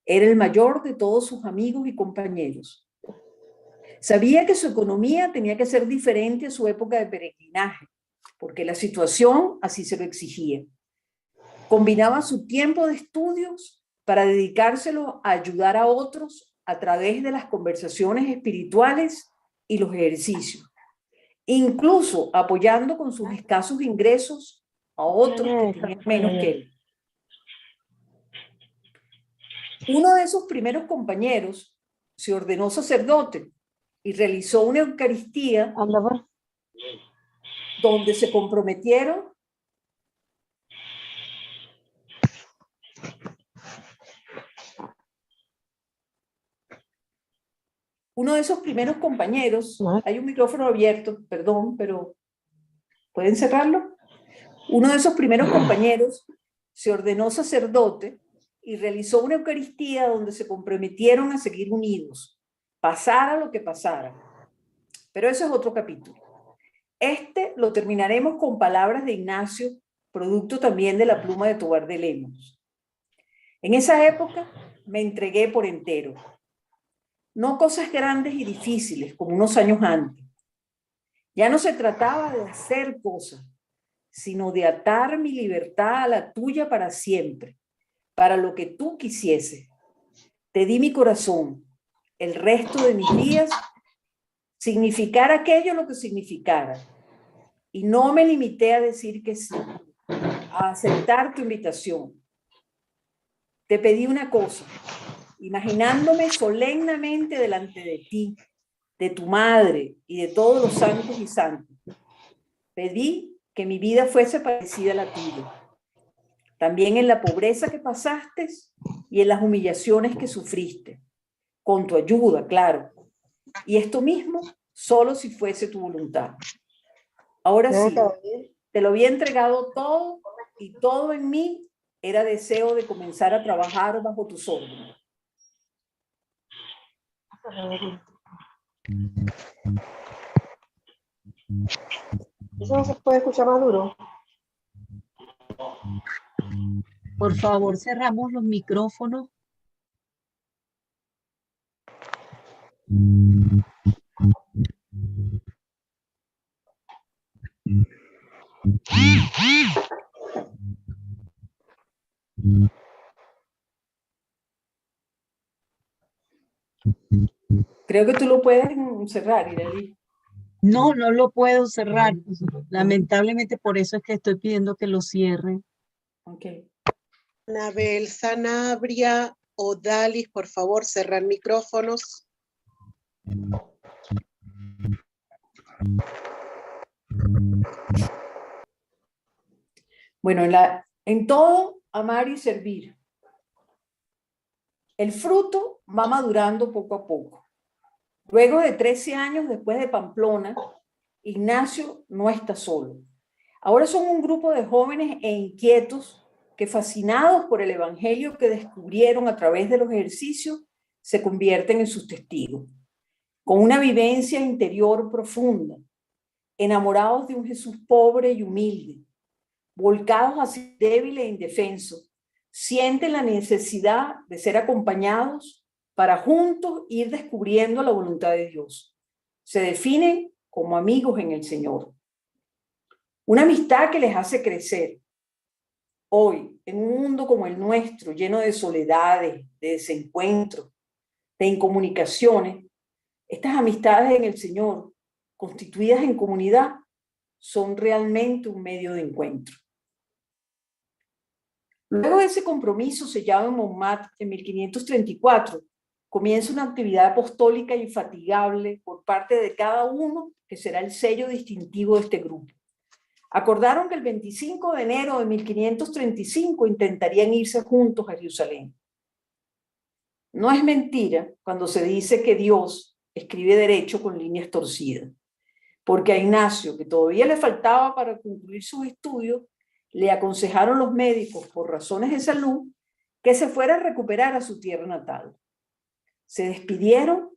Era el mayor de todos sus amigos y compañeros. Sabía que su economía tenía que ser diferente a su época de peregrinaje, porque la situación así se lo exigía. Combinaba su tiempo de estudios para dedicárselo a ayudar a otros a través de las conversaciones espirituales y los ejercicios, incluso apoyando con sus escasos ingresos a otros que tenían menos que él. Uno de esos primeros compañeros se ordenó sacerdote y realizó una Eucaristía donde se comprometieron hay un micrófono abierto, perdón, pero ¿pueden cerrarlo? Uno de esos primeros compañeros se ordenó sacerdote y realizó una Eucaristía donde se comprometieron a seguir unidos, pasara lo que pasara. Pero eso es otro capítulo. Este lo terminaremos con palabras de Ignacio, producto también de la pluma de Tobar de Lemos. En esa época me entregué por entero. No cosas grandes y difíciles como unos años antes. Ya no se trataba de hacer cosas, sino de atar mi libertad a la tuya para siempre, para lo que tú quisieses. Te di mi corazón, el resto de mis días, significara aquello lo que significara. Y no me limité a decir que sí, a aceptar tu invitación. Te pedí una cosa, imaginándome solemnemente delante de ti, de tu madre y de todos los santos y santas. Pedí que mi vida fuese parecida a la tuya. También en la pobreza que pasaste y en las humillaciones que sufriste. Con tu ayuda, claro. Y esto mismo, solo si fuese tu voluntad. Ahora sí, te lo había entregado todo y todo en mí era deseo de comenzar a trabajar bajo tus órdenes. ¿Eso no se puede escuchar más duro? Por favor, cerramos los micrófonos. Creo que tú lo puedes cerrar, Ireli. No, no lo puedo cerrar. Lamentablemente, por eso es que estoy pidiendo que lo cierren. Okay. Anabel, Sanabria o Dalis, por favor, cerrar micrófonos. Bueno, en todo, amar y servir. El fruto va madurando poco a poco. Luego de 13 años después de Pamplona, Ignacio no está solo. Ahora son un grupo de jóvenes e inquietos que, fascinados por el evangelio que descubrieron a través de los ejercicios, se convierten en sus testigos, con una vivencia interior profunda, enamorados de un Jesús pobre y humilde, volcados hacia débil e indefenso, sienten la necesidad de ser acompañados para juntos ir descubriendo la voluntad de Dios. Se definen como amigos en el Señor. Una amistad que les hace crecer. Hoy, en un mundo como el nuestro, lleno de soledades, de desencuentros, de incomunicaciones, estas amistades en el Señor, constituidas en comunidad, son realmente un medio de encuentro. Luego de ese compromiso sellado en Montmartre en 1534, comienza una actividad apostólica infatigable por parte de cada uno, que será el sello distintivo de este grupo. Acordaron que el 25 de enero de 1535 intentarían irse juntos a Jerusalén. No es mentira cuando se dice que Dios escribe derecho con líneas torcidas, porque a Ignacio, que todavía le faltaba para concluir sus estudios, le aconsejaron los médicos, por razones de salud, que se fuera a recuperar a su tierra natal. Se despidieron,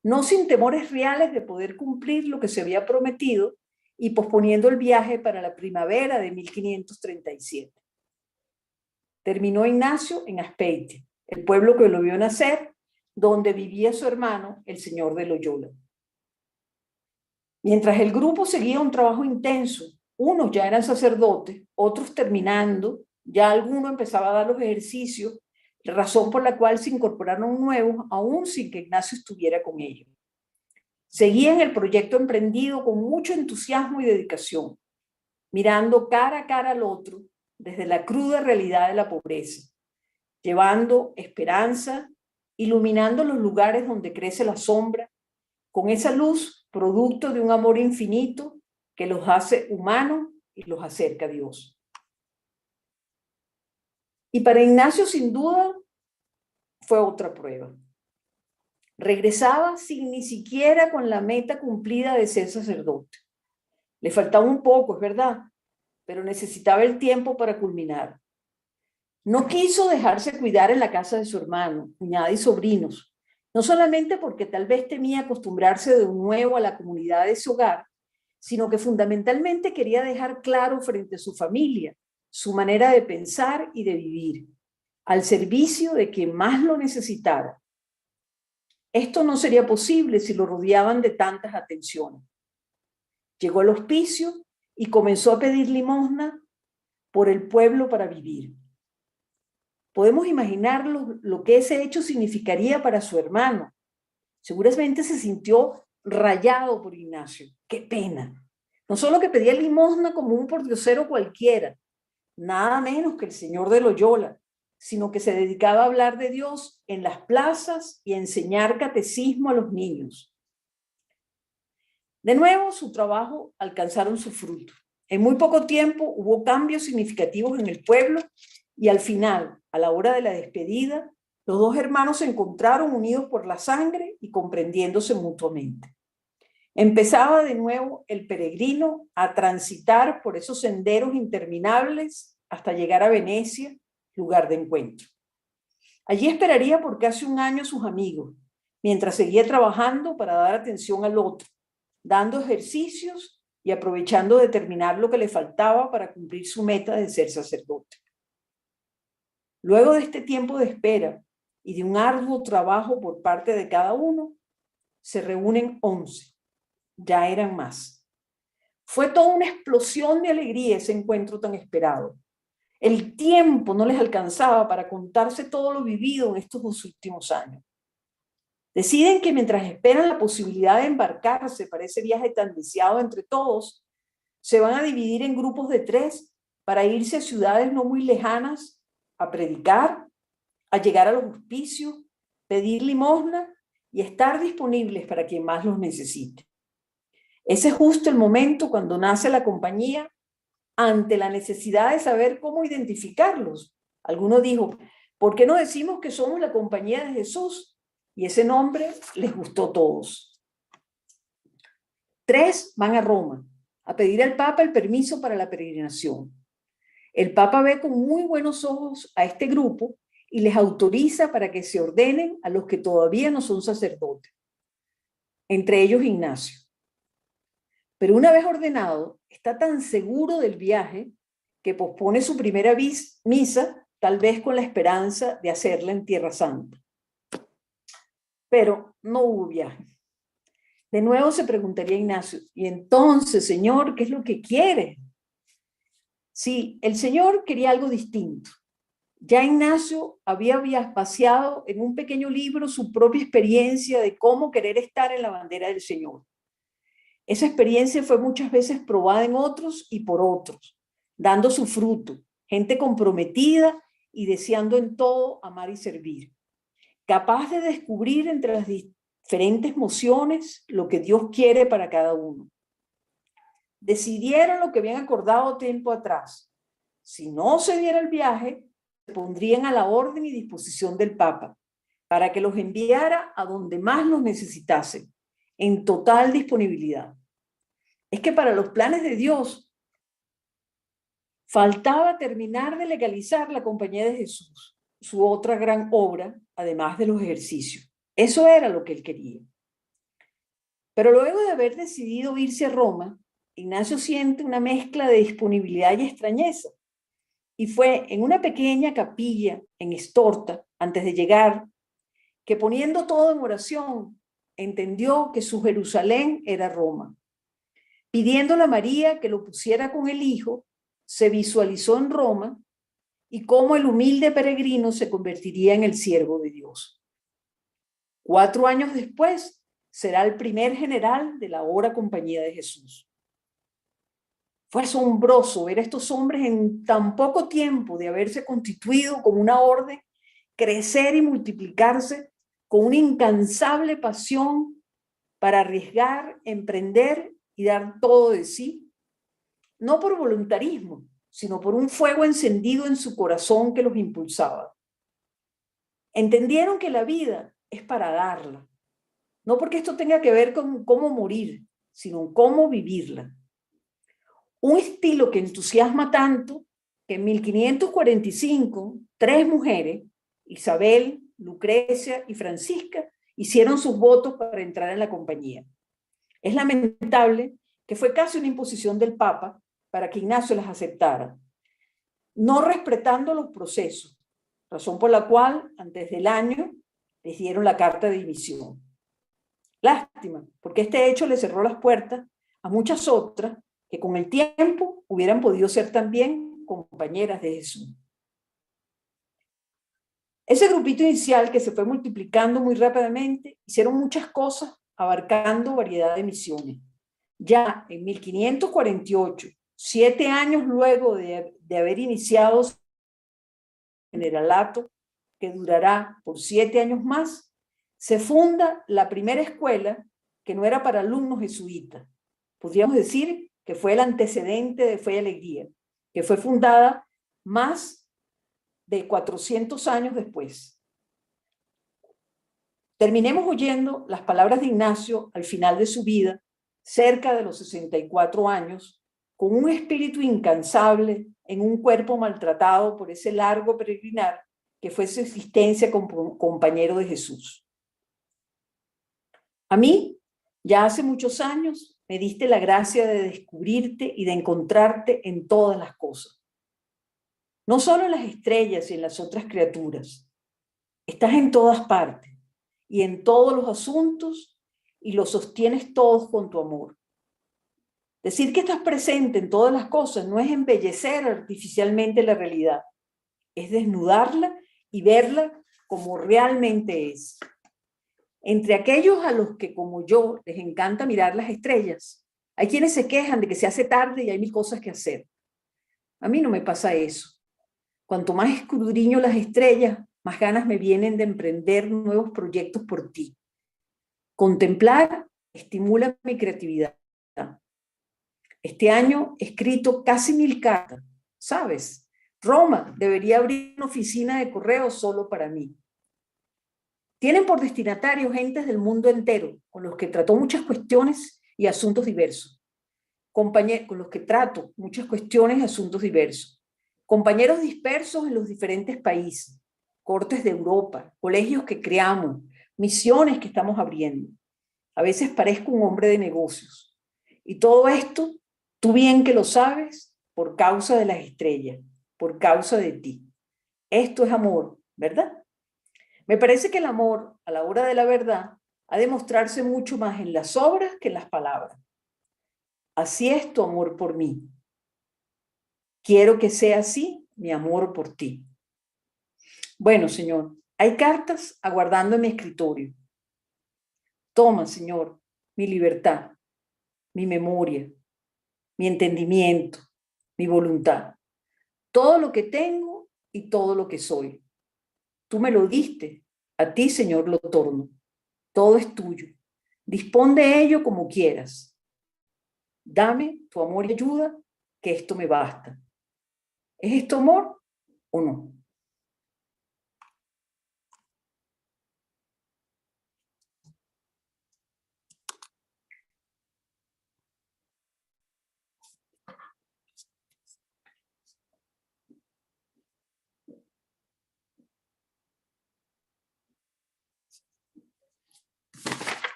no sin temores reales de poder cumplir lo que se había prometido, y posponiendo el viaje para la primavera de 1537. Terminó Ignacio en Azpeitia, el pueblo que lo vio nacer, donde vivía su hermano, el señor de Loyola. Mientras el grupo seguía un trabajo intenso, unos ya eran sacerdotes, otros terminando, ya alguno empezaba a dar los ejercicios, razón por la cual se incorporaron nuevos, aún sin que Ignacio estuviera con ellos. Seguían el proyecto emprendido con mucho entusiasmo y dedicación, mirando cara a cara al otro desde la cruda realidad de la pobreza, llevando esperanza, iluminando los lugares donde crece la sombra, con esa luz producto de un amor infinito que los hace humanos y los acerca a Dios. Y para Ignacio, sin duda, fue otra prueba. Regresaba sin ni siquiera con la meta cumplida de ser sacerdote. Le faltaba un poco, es verdad, pero necesitaba el tiempo para culminar. No quiso dejarse cuidar en la casa de su hermano, cuñada y sobrinos, no solamente porque tal vez temía acostumbrarse de nuevo a la comunidad de su hogar, sino que fundamentalmente quería dejar claro frente a su familia su manera de pensar y de vivir, al servicio de quien más lo necesitara. Esto no sería posible si lo rodeaban de tantas atenciones. Llegó al hospicio y comenzó a pedir limosna por el pueblo para vivir. Podemos imaginar lo que ese hecho significaría para su hermano. Seguramente se sintió rayado por Ignacio. ¡Qué pena! No solo que pedía limosna como un pordiosero cualquiera, nada menos que el señor de Loyola, sino que se dedicaba a hablar de Dios en las plazas y a enseñar catecismo a los niños. De nuevo, su trabajo alcanzaron su fruto. En muy poco tiempo hubo cambios significativos en el pueblo y al final, a la hora de la despedida, los dos hermanos se encontraron unidos por la sangre y comprendiéndose mutuamente. Empezaba de nuevo el peregrino a transitar por esos senderos interminables hasta llegar a Venecia, lugar de encuentro. Allí esperaría por casi un año a sus amigos, mientras seguía trabajando para dar atención al otro, dando ejercicios y aprovechando de terminar lo que le faltaba para cumplir su meta de ser sacerdote. Luego de este tiempo de espera y de un arduo trabajo por parte de cada uno, se reúnen 11. Ya eran más. Fue toda una explosión de alegría ese encuentro tan esperado. El tiempo no les alcanzaba para contarse todo lo vivido en estos 2 últimos años. Deciden que mientras esperan la posibilidad de embarcarse para ese viaje tan deseado entre todos, se van a dividir en grupos de 3 para irse a ciudades no muy lejanas a predicar, a llegar a los hospicios, pedir limosna y estar disponibles para quien más los necesite. Ese es justo el momento cuando nace la compañía ante la necesidad de saber cómo identificarlos. Alguno dijo, ¿por qué no decimos que somos la compañía de Jesús? Y ese nombre les gustó a todos. 3 van a Roma, a pedir al Papa el permiso para la peregrinación. El Papa ve con muy buenos ojos a este grupo y les autoriza para que se ordenen a los que todavía no son sacerdotes, entre ellos Ignacio. Pero una vez ordenado, está tan seguro del viaje que pospone su primera misa, tal vez con la esperanza de hacerla en Tierra Santa. Pero no hubo viaje. De nuevo se preguntaría Ignacio, y entonces, Señor, ¿qué es lo que quiere? Sí, el Señor quería algo distinto. Ya Ignacio había vaciado en un pequeño libro su propia experiencia de cómo querer estar en la bandera del Señor. Esa experiencia fue muchas veces probada en otros y por otros, dando su fruto, gente comprometida y deseando en todo amar y servir, capaz de descubrir entre las diferentes emociones lo que Dios quiere para cada uno. Decidieron lo que habían acordado tiempo atrás. Si no se diera el viaje, se pondrían a la orden y disposición del Papa para que los enviara a donde más los necesitasen, en total disponibilidad. Es que para los planes de Dios faltaba terminar de legalizar la Compañía de Jesús, su otra gran obra, además de los ejercicios. Eso era lo que él quería. Pero luego de haber decidido irse a Roma, Ignacio siente una mezcla de disponibilidad y extrañeza. Y fue en una pequeña capilla en Estorta, antes de llegar, que poniendo todo en oración, entendió que su Jerusalén era Roma. Pidiéndole a María que lo pusiera con el Hijo, se visualizó en Roma y cómo el humilde peregrino se convertiría en el siervo de Dios. 4 años después, será el primer general de la ahora Compañía de Jesús. Fue asombroso ver a estos hombres en tan poco tiempo de haberse constituido como una orden, crecer y multiplicarse con una incansable pasión para arriesgar, emprender y dar todo de sí, no por voluntarismo, sino por un fuego encendido en su corazón que los impulsaba. Entendieron que la vida es para darla, no porque esto tenga que ver con cómo morir, sino cómo vivirla. Un estilo que entusiasma tanto que en 1545 3 mujeres, Isabel, Lucrecia y Francisca, hicieron sus votos para entrar en la compañía. Es lamentable que fue casi una imposición del Papa para que Ignacio las aceptara, no respetando los procesos, razón por la cual antes del año les dieron la carta de dimisión. Lástima, porque este hecho le cerró las puertas a muchas otras que con el tiempo hubieran podido ser también compañeras de Jesús. Ese grupito inicial que se fue multiplicando muy rápidamente, hicieron muchas cosas abarcando variedad de misiones. Ya en 1548, 7 años luego de haber iniciado el generalato, que durará por 7 años más, se funda la primera escuela que no era para alumnos jesuitas. Podríamos decir que fue el antecedente de Fe y Alegría, que fue fundada más de 400 años después. Terminemos oyendo las palabras de Ignacio al final de su vida, cerca de los 64 años, con un espíritu incansable en un cuerpo maltratado por ese largo peregrinar que fue su existencia como compañero de Jesús. A mí, ya hace muchos años, me diste la gracia de descubrirte y de encontrarte en todas las cosas. No solo en las estrellas y en las otras criaturas. Estás en todas partes y en todos los asuntos y los sostienes todos con tu amor. Decir que estás presente en todas las cosas no es embellecer artificialmente la realidad, es desnudarla y verla como realmente es. Entre aquellos a los que, como yo, les encanta mirar las estrellas, hay quienes se quejan de que se hace tarde y hay 1000 cosas que hacer. A mí no me pasa eso. Cuanto más escudriño las estrellas, más ganas me vienen de emprender nuevos proyectos por ti. Contemplar estimula mi creatividad. Este año he escrito casi 1000 cartas, ¿sabes? Roma debería abrir una oficina de correo solo para mí. Tienen por destinatario gentes del mundo entero, con los que trató muchas cuestiones y asuntos diversos. con los que trato muchas cuestiones y asuntos diversos, compañeros dispersos en los diferentes países, cortes de Europa, colegios que creamos, misiones que estamos abriendo. A veces parezco un hombre de negocios. Y todo esto, tú bien que lo sabes, por causa de las estrellas, por causa de ti. Esto es amor, ¿verdad? Me parece que el amor, a la hora de la verdad, ha de mostrarse mucho más en las obras que en las palabras. Así es tu amor por mí. Quiero que sea así mi amor por ti. Bueno, Señor, hay cartas aguardando en mi escritorio. Toma, Señor, mi libertad, mi memoria, mi entendimiento, mi voluntad, todo lo que tengo y todo lo que soy. Tú me lo diste, a ti, Señor, lo torno. Todo es tuyo. Dispón de ello como quieras. Dame tu amor y ayuda, que esto me basta. ¿Es esto amor o no?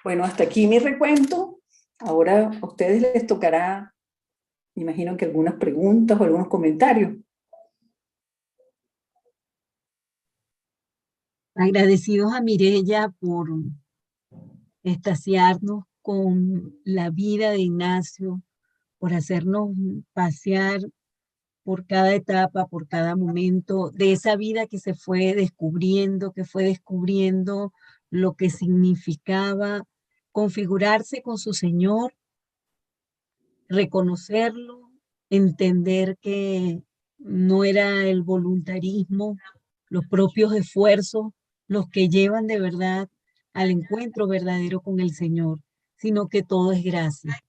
Bueno, hasta aquí mi recuento. Ahora a ustedes les tocará, me imagino que algunas preguntas o algunos comentarios. Agradecidos a Mirella por extasiarnos con la vida de Ignacio, por hacernos pasear por cada etapa, por cada momento de esa vida que fue descubriendo lo que significaba configurarse con su Señor, reconocerlo, entender que no era el voluntarismo, los propios esfuerzos los que llevan de verdad al encuentro verdadero con el Señor, sino que todo es gracia.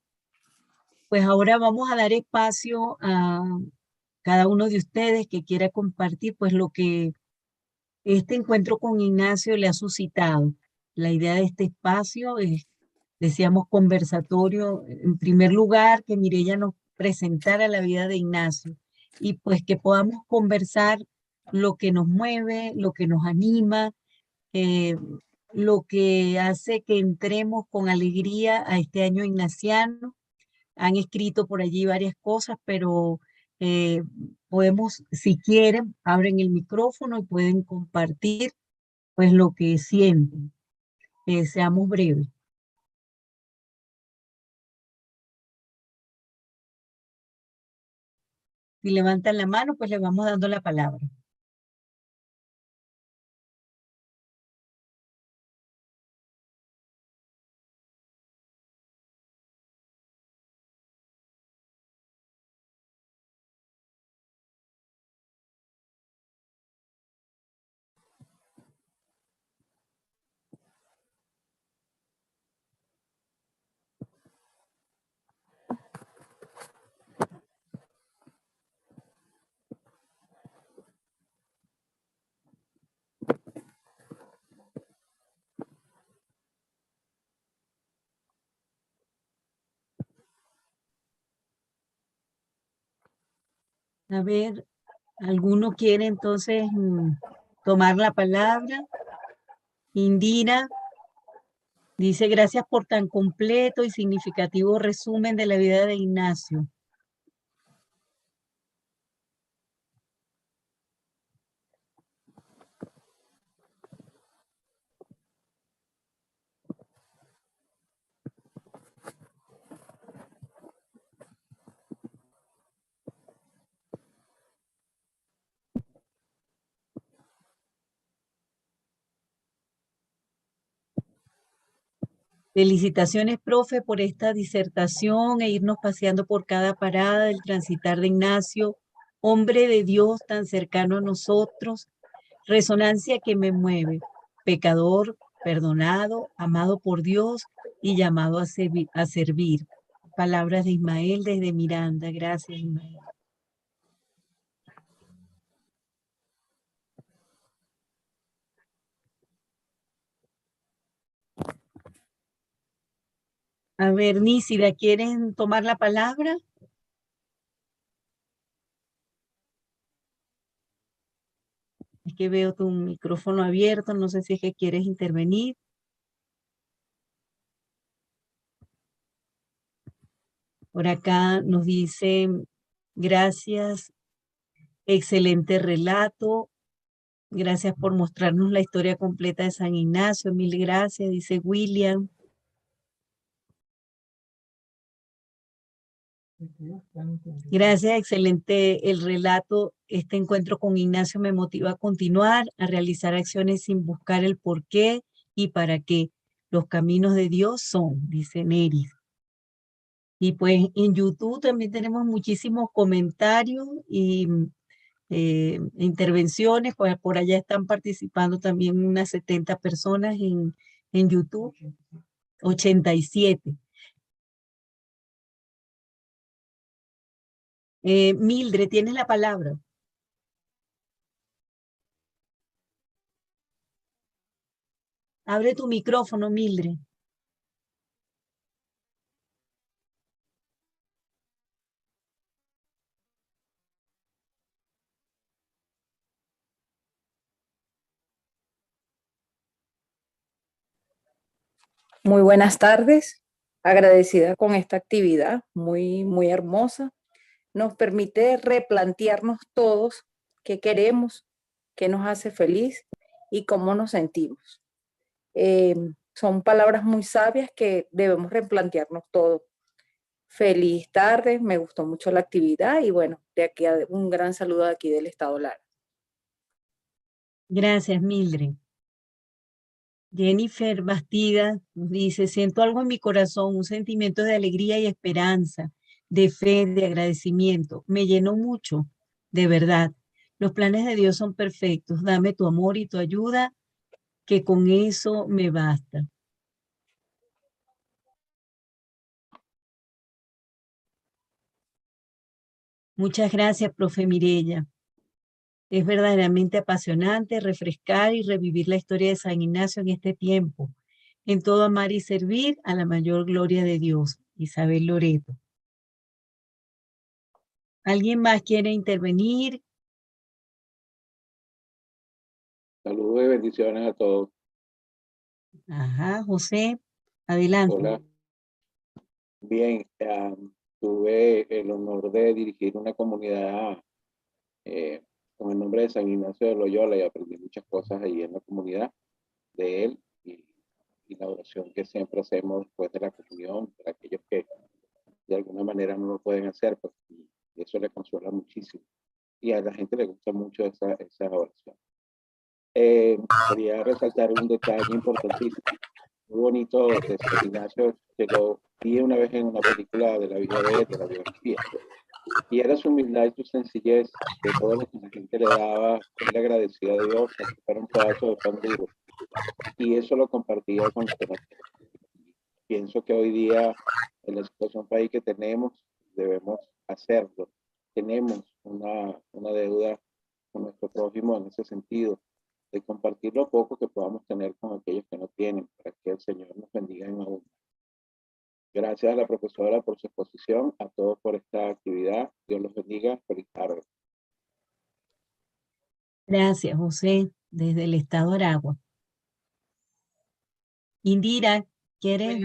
Pues ahora vamos a dar espacio a cada uno de ustedes que quiera compartir pues lo que este encuentro con Ignacio le ha suscitado. La idea de este espacio es, decíamos, conversatorio, en primer lugar, que Mirella nos presentara la vida de Ignacio y pues que podamos conversar lo que nos mueve, lo que nos anima, eh, lo que hace que entremos con alegría a este año ignaciano. Han escrito por allí varias cosas, pero eh, podemos, si quieren, abren el micrófono y pueden compartir pues lo que sienten. Seamos breves. Si levantan la mano, pues le vamos dando la palabra. A ver, ¿alguno quiere entonces tomar la palabra? Indira dice, gracias por tan completo y significativo resumen de la vida de Ignacio. Felicitaciones, profe, por esta disertación e irnos paseando por cada parada del transitar de Ignacio, hombre de Dios tan cercano a nosotros, resonancia que me mueve, pecador, perdonado, amado por Dios y llamado a servir. Palabras de Ismael desde Miranda. Gracias, Ismael. A ver, Nísida, ¿quieren tomar la palabra? Es que veo tu micrófono abierto, no sé si es que quieres intervenir. Por acá nos dicen, gracias, excelente relato, gracias por mostrarnos la historia completa de San Ignacio, mil gracias, dice William. Gracias, excelente el relato. Este encuentro con Ignacio me motiva a continuar, a realizar acciones sin buscar el por qué y para qué. Los caminos de Dios son, dice Neris. Y pues en YouTube también tenemos muchísimos comentarios y intervenciones, pues por allá están participando también unas 70 personas en YouTube, 87. Mildred, tienes la palabra. Abre tu micrófono, Mildred. Muy buenas tardes, agradecida con esta actividad muy hermosa. Nos permite replantearnos todos qué queremos, qué nos hace feliz y cómo nos sentimos. Son palabras muy sabias que debemos replantearnos todo. Feliz tarde, me gustó mucho la actividad y bueno, de aquí un gran saludo de aquí del Estado Lara. Gracias, Mildred. Jennifer Bastida nos dice, siento algo en mi corazón, un sentimiento de alegría y esperanza, de fe, de agradecimiento. Me llenó mucho, de verdad. Los planes de Dios son perfectos. Dame tu amor y tu ayuda, que con eso me basta. Muchas gracias, profe Mireya. Es verdaderamente apasionante refrescar y revivir la historia de San Ignacio en este tiempo. En todo amar y servir a la mayor gloria de Dios. Isabel Loreto. ¿Alguien más quiere intervenir? Saludos y bendiciones a todos. Ajá, José, adelante. Hola. Bien, tuve el honor de dirigir una comunidad con el nombre de San Ignacio de Loyola y aprendí muchas cosas ahí en la comunidad de él y la oración que siempre hacemos después de la comunión para aquellos que de alguna manera no lo pueden hacer, pues, y eso le consuela muchísimo. Y a la gente le gusta mucho esa oración. Quería resaltar un detalle importantísimo, muy bonito de San Ignacio, que lo vi una vez en una película de la vida de la biografía. Y era su humildad y su sencillez, de todo lo que la gente le daba, él agradecía a Dios, aunque fuera un pedazo de pan duro. Y eso lo compartía con los demás. Pienso que hoy día, en la situación país que tenemos, debemos hacerlo. Tenemos una deuda con nuestro prójimo en ese sentido, de compartir lo poco que podamos tener con aquellos que no tienen, para que el Señor nos bendiga en aún. Gracias a la profesora por su exposición, a todos por esta actividad. Dios los bendiga. Feliz tarde. Gracias, José, desde el estado de Aragua. Indira, ¿quieres?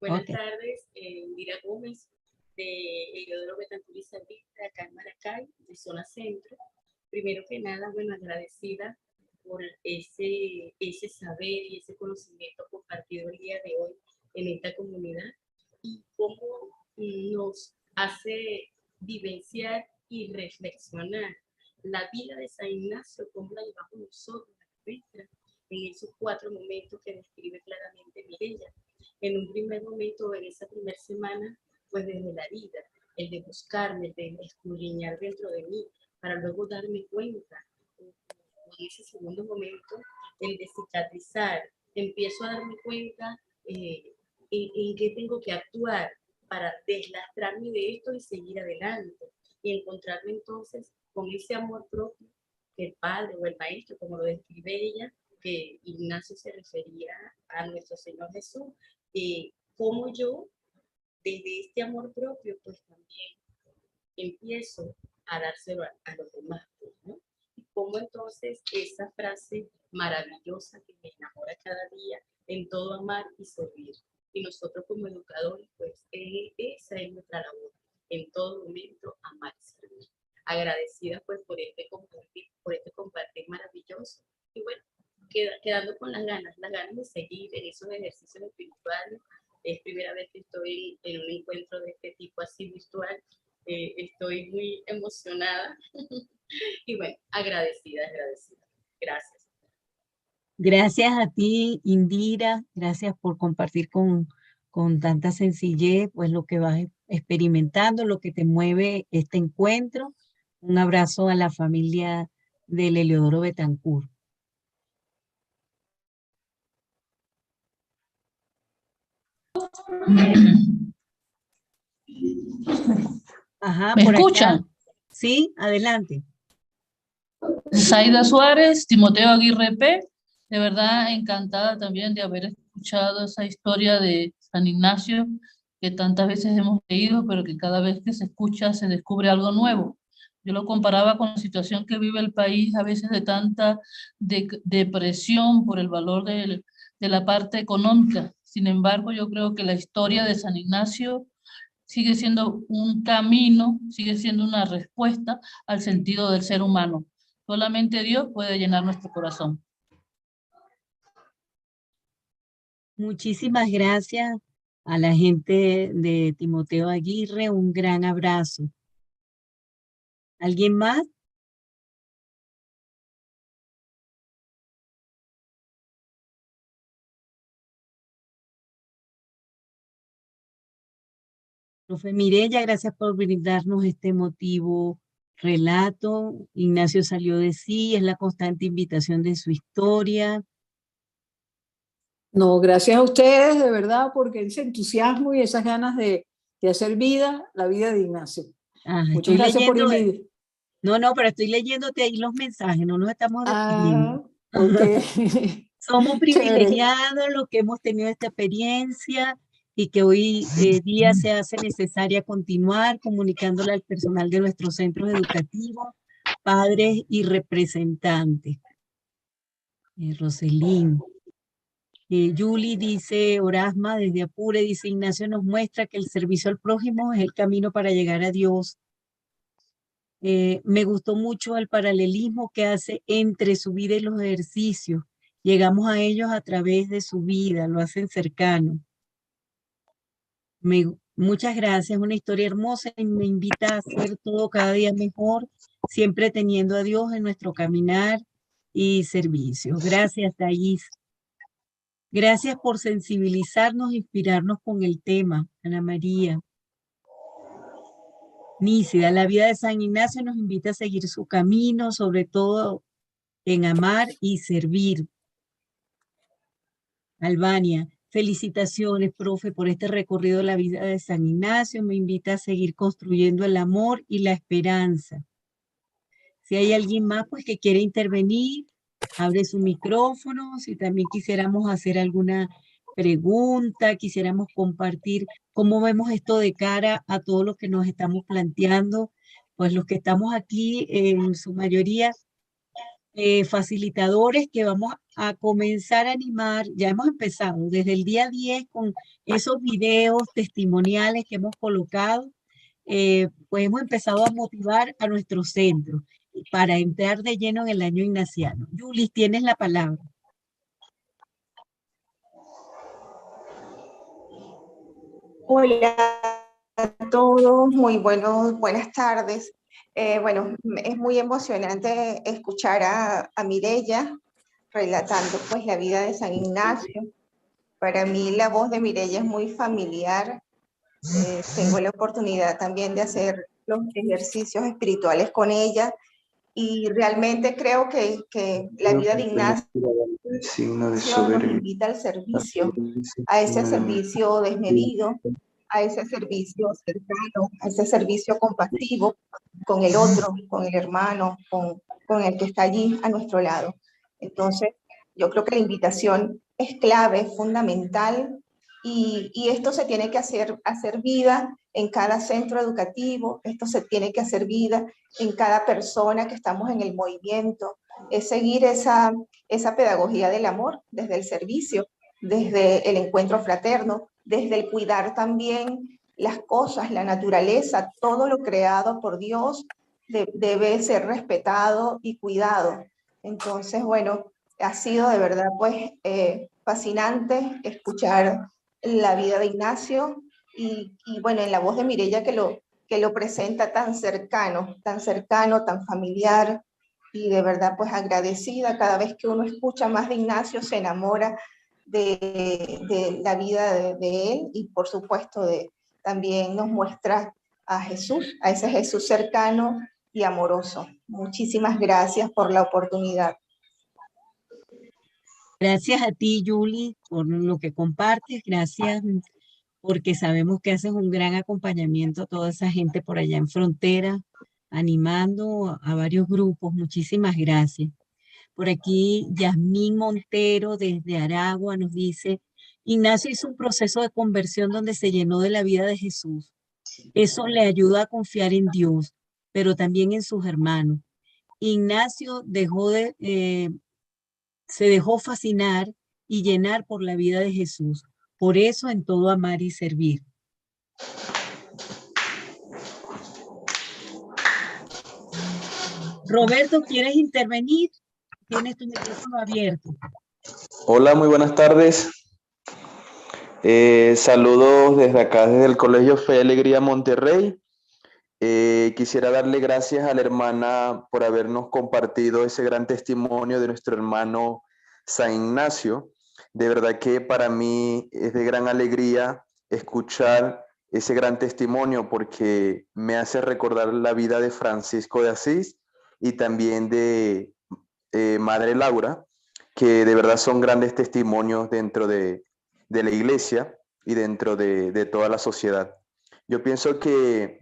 Buenas tardes, Indira Gómez, de Heliodoro Betancur y Servista, acá en Maracay, de zona centro. Primero que nada, bueno, agradecida por ese saber y ese conocimiento compartido el día de hoy en esta comunidad y cómo nos hace vivenciar y reflexionar la vida de San Ignacio, cómo la llevamos nosotros, en esos 4 momentos que describe claramente Mireya. En un primer momento, en esa primera semana, pues desde la vida, el de buscarme, el de escudriñar dentro de mí, para luego darme cuenta. En ese segundo momento, el de cicatrizar, empiezo a darme cuenta en qué tengo que actuar para deslastrarme de esto y seguir adelante. Y encontrarme entonces con ese amor propio que el padre o el maestro, como lo describe ella, que Ignacio se refería a nuestro Señor Jesús, cómo yo, desde este amor propio, pues también empiezo a dárselo a los demás, pues, ¿no? Y cómo entonces esa frase maravillosa que me enamora cada día, en todo amar y servir. Y nosotros como educadores, pues esa es nuestra labor, en todo momento amar y servir. Agradecida pues por este compartir maravilloso. Y bueno, quedando con las ganas de seguir en esos ejercicios espirituales. Es primera vez que estoy en un encuentro de este tipo así virtual. Estoy muy emocionada y bueno, agradecida. Gracias. Gracias a ti, Indira, gracias por compartir con tanta sencillez, pues lo que vas experimentando, lo que te mueve este encuentro. Un abrazo a la familia del Heliodoro Betancourt. Ajá, ¿Me por escuchan? acá. Sí, adelante. Zaida Suárez, Timoteo Aguirre P. De verdad encantada también de haber escuchado esa historia de San Ignacio que tantas veces hemos leído, pero que cada vez que se escucha se descubre algo nuevo. Yo lo comparaba con la situación que vive el país a veces de tanta depresión por el valor de la parte económica. Sin embargo, yo creo que la historia de San Ignacio sigue siendo un camino, sigue siendo una respuesta al sentido del ser humano. Solamente Dios puede llenar nuestro corazón. Muchísimas gracias a la gente de Timoteo Aguirre. Un gran abrazo. ¿Alguien más? Profe Mireya, gracias por brindarnos este emotivo relato. Ignacio salió de sí, es la constante invitación de su historia. No, gracias a ustedes, de verdad, porque ese entusiasmo y esas ganas de hacer vida, la vida de Ignacio. Muchas gracias por invitar. No, pero estoy leyéndote ahí los mensajes, no nos estamos despidiendo. Ok. Somos privilegiados los que hemos tenido esta experiencia y que hoy día se hace necesaria continuar comunicándola al personal de nuestros centros educativos, padres y representantes. Roselín. Yuli dice, Orasma desde Apure, dice, Ignacio nos muestra que el servicio al prójimo es el camino para llegar a Dios. Me gustó mucho el paralelismo que hace entre su vida y los ejercicios. Llegamos a ellos a través de su vida, lo hacen cercano. Muchas gracias, una historia hermosa y me invita a hacer todo cada día mejor, siempre teniendo a Dios en nuestro caminar y servicios. Gracias, Thais. Gracias por sensibilizarnos, inspirarnos con el tema, Ana María. Nícida, la vida de San Ignacio nos invita a seguir su camino, sobre todo en amar y servir. Albania, felicitaciones, profe, por este recorrido de la vida de San Ignacio. Me invita a seguir construyendo el amor y la esperanza. Si hay alguien más pues que quiere intervenir, abre su micrófono. Si también quisiéramos hacer alguna pregunta, quisiéramos compartir cómo vemos esto de cara a todo lo que nos estamos planteando, pues los que estamos aquí en su mayoría facilitadores que vamos a comenzar a animar, ya hemos empezado desde el día 10 con esos videos testimoniales que hemos colocado, pues hemos empezado a motivar a nuestro centro para entrar de lleno en el año ignaciano. Yulis, tienes la palabra. Hola a todos, buenas tardes. Bueno, es muy emocionante escuchar a Mireya relatando pues la vida de San Ignacio. Para mí la voz de Mireya es muy familiar. Tengo la oportunidad también de hacer los ejercicios espirituales con ella y realmente creo que la vida de Ignacio nos invita al servicio, a ese servicio desmedido, a ese servicio cercano, a ese servicio compasivo con el otro, con el hermano, con el que está allí a nuestro lado. Entonces, yo creo que la invitación es clave, es fundamental y esto se tiene que hacer vida en cada centro educativo, esto se tiene que hacer vida en cada persona que estamos en el movimiento, es seguir esa pedagogía del amor desde el servicio, desde el encuentro fraterno, desde el cuidar también las cosas, la naturaleza, todo lo creado por Dios debe ser respetado y cuidado. Entonces, bueno, ha sido de verdad pues fascinante escuchar la vida de Ignacio y bueno, en la voz de Mireya que lo presenta tan cercano, tan familiar, y de verdad pues agradecida. Cada vez que uno escucha más de Ignacio se enamora de la vida de él, y por supuesto también nos muestra a Jesús, a ese Jesús cercano y amoroso. Muchísimas gracias por la oportunidad. Gracias a ti, Julie, por lo que compartes. Gracias porque sabemos que haces un gran acompañamiento a toda esa gente por allá en frontera, animando a varios grupos. Muchísimas gracias. Por aquí, Yasmín Montero desde Aragua nos dice, Ignacio hizo un proceso de conversión donde se llenó de la vida de Jesús. Eso le ayuda a confiar en Dios, pero también en sus hermanos. Ignacio se dejó fascinar y llenar por la vida de Jesús. Por eso en todo amar y servir. Roberto, ¿quieres intervenir? Tienes tu micrófono abierto. Hola, muy buenas tardes. Saludos desde acá, desde el Colegio Fe y Alegría Monterrey. Quisiera darle gracias a la hermana por habernos compartido ese gran testimonio de nuestro hermano San Ignacio. De verdad que para mí es de gran alegría escuchar ese gran testimonio porque me hace recordar la vida de Francisco de Asís y también de Madre Laura, que de verdad son grandes testimonios dentro de la iglesia y dentro de toda la sociedad. Yo pienso que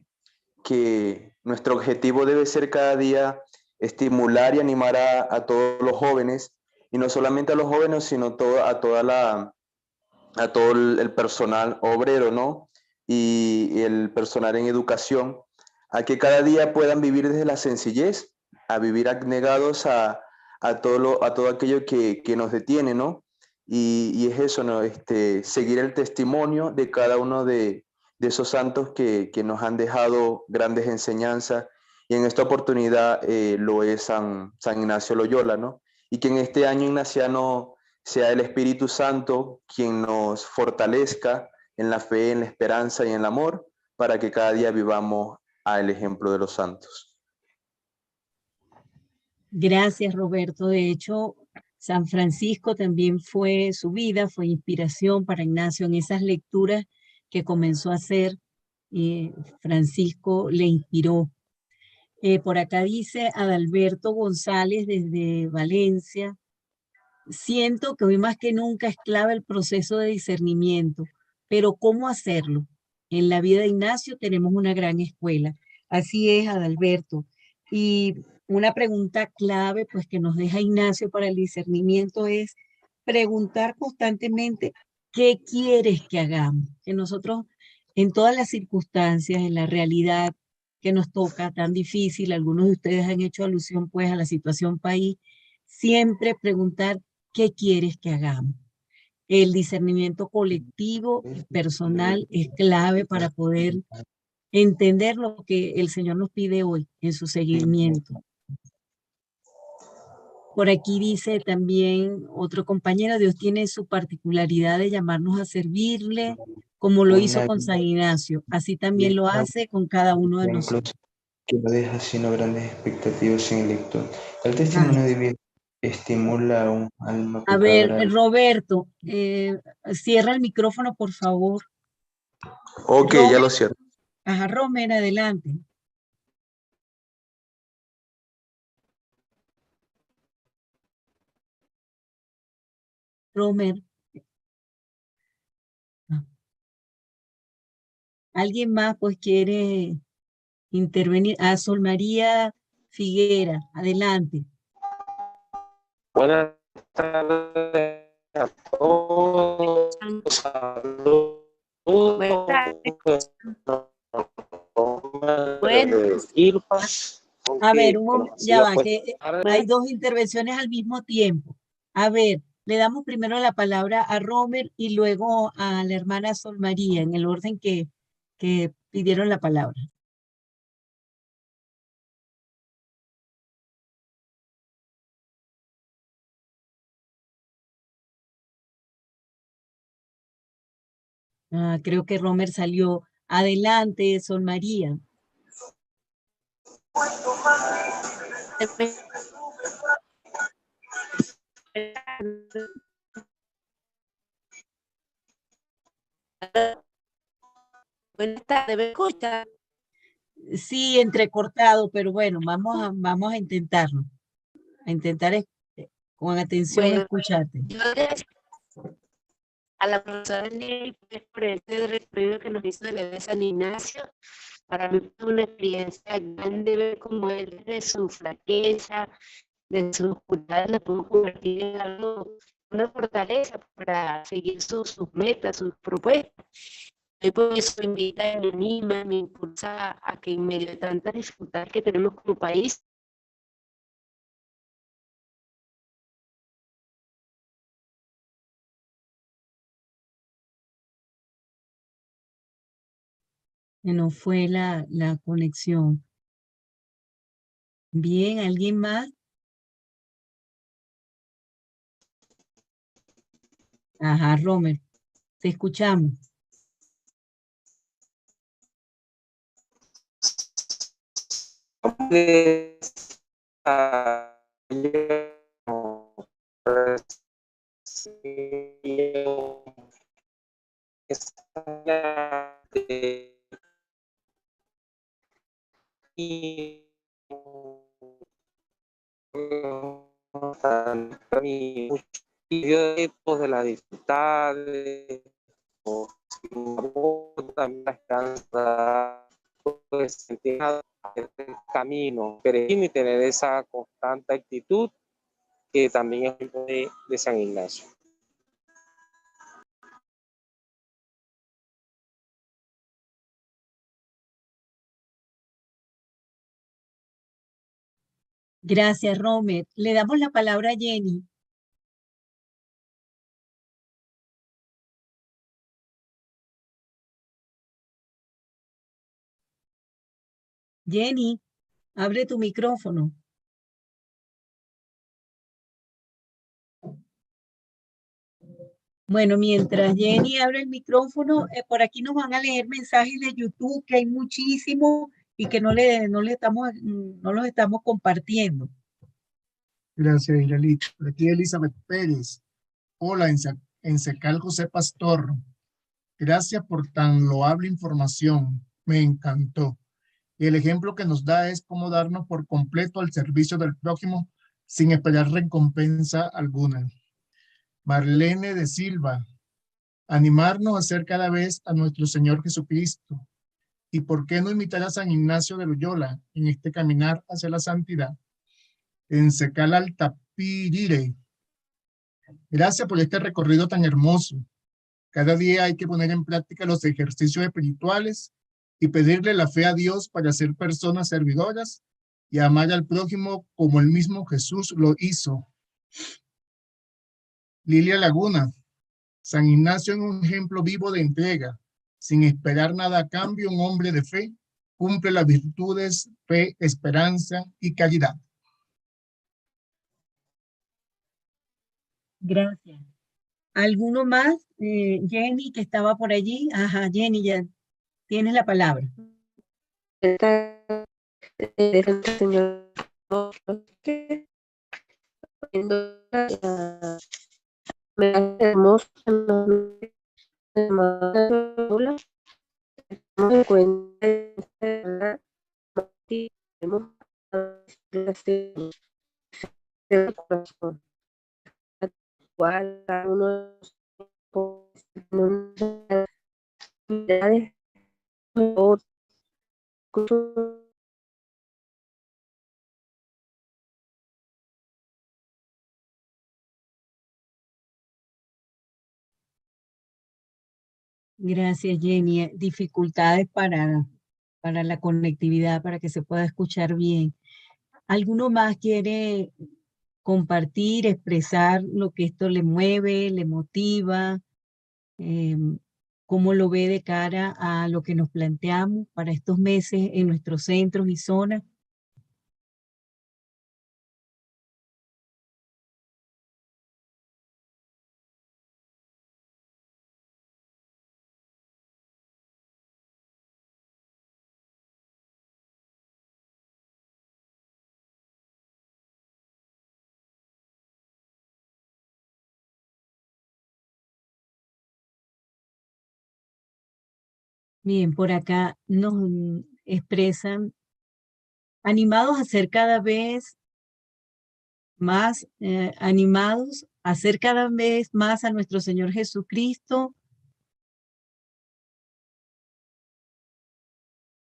nuestro objetivo debe ser cada día estimular y animar a todos los jóvenes, y no solamente a los jóvenes, sino a todo el personal obrero, ¿no? Y el personal en educación, a que cada día puedan vivir desde la sencillez, a vivir abnegados a todo aquello que nos detiene, ¿no? Y es eso, ¿no? Seguir el testimonio de cada uno de esos santos que nos han dejado grandes enseñanzas, y en esta oportunidad lo es San Ignacio Loyola, ¿no? Y que en este año ignaciano sea el Espíritu Santo quien nos fortalezca en la fe, en la esperanza y en el amor, para que cada día vivamos al ejemplo de los santos. Gracias, Roberto. De hecho, San Francisco también su vida fue inspiración para Ignacio en esas lecturas que comenzó a hacer. Francisco le inspiró. Por acá dice Adalberto González desde Valencia. Siento que hoy más que nunca es clave el proceso de discernimiento, pero ¿cómo hacerlo? En la vida de Ignacio tenemos una gran escuela. Así es, Adalberto. Y una pregunta clave pues que nos deja Ignacio para el discernimiento es preguntar constantemente ¿qué quieres que hagamos? Que nosotros en todas las circunstancias, en la realidad que nos toca tan difícil, algunos de ustedes han hecho alusión pues a la situación país, siempre preguntar ¿qué quieres que hagamos? El discernimiento colectivo y personal es clave para poder entender lo que el Señor nos pide hoy en su seguimiento. Por aquí dice también otro compañero, Dios tiene su particularidad de llamarnos a servirle, como lo hizo con San Ignacio. Así también lo hace con cada uno de nosotros. Que no deja sino grandes expectativas en el lector. El testimonio de vida estimula a un alma. A ver, Roberto, cierra el micrófono, por favor. Ok, Romer, ya lo cierro. Ajá, Romer, adelante. Romer. ¿Alguien más pues quiere intervenir? Sol María Figuera, adelante. Buenas tardes, a todos. Saludos. Buenas tardes. Buenas. Irpa, A ver, ya va, pues, que hay dos intervenciones al mismo tiempo. A ver, le damos primero la palabra a Romer y luego a la hermana Sol María, en el orden que pidieron la palabra. Creo que Romer salió. Adelante, Sol María. Buenas tardes, ¿me escucha? Sí, entrecortado, pero bueno, vamos a intentarlo. A intentar con atención Bueno, escucharte. yo agradezco a la profesora Nelly por este recorrido que nos hizo de la de San Ignacio. Para mí fue una experiencia grande ver cómo él, de su flaqueza, de su oscuridad, la pudo convertir en algo, una fortaleza para seguir sus metas, sus propuestas. Y por eso me invita y me anima, me impulsa a que en medio de tanta dificultad que tenemos como país, Que no fue la conexión. Bien, ¿alguien más? Ajá, Romer, te escuchamos. de las dificultades, también la esperanza, pues sentir el camino, peregrino y tener esa constante actitud que también es de San Ignacio. Gracias, Romer. Le damos la palabra a Jenny. Jenny, abre tu micrófono. Bueno, mientras Jenny abre el micrófono, por aquí nos van a leer mensajes de YouTube, que hay muchísimos y que no los estamos compartiendo. Gracias, Ilalit. Aquí Elizabeth Pérez. Hola, Ensecal José Pastor. Gracias por tan loable información. Me encantó. Y el ejemplo que nos da es cómo darnos por completo al servicio del prójimo sin esperar recompensa alguna. Marlene de Silva. Animarnos a ser cada vez a nuestro Señor Jesucristo. ¿Y por qué no imitar a San Ignacio de Loyola en este caminar hacia la santidad? Ensecal Altapirire. Gracias por este recorrido tan hermoso. Cada día hay que poner en práctica los ejercicios espirituales y pedirle la fe a Dios para ser personas servidoras y amar al prójimo como el mismo Jesús lo hizo. Lilia Laguna. San Ignacio es un ejemplo vivo de entrega. Sin esperar nada a cambio, un hombre de fe cumple las virtudes, fe, esperanza y caridad. Gracias. ¿Alguno más? Jenny, que estaba por allí. Ajá, Jenny, ya tienes la palabra. Señor, me hace hermoso igual a uno Gracias, Jenny. Dificultades para la conectividad, para que se pueda escuchar bien. ¿Alguno más quiere compartir, expresar lo que esto le mueve, le motiva? ¿Cómo lo ve de cara a lo que nos planteamos para estos meses en nuestros centros y zonas? Bien, por acá nos expresan animados a ser cada vez más animados, a ser cada vez más a nuestro Señor Jesucristo.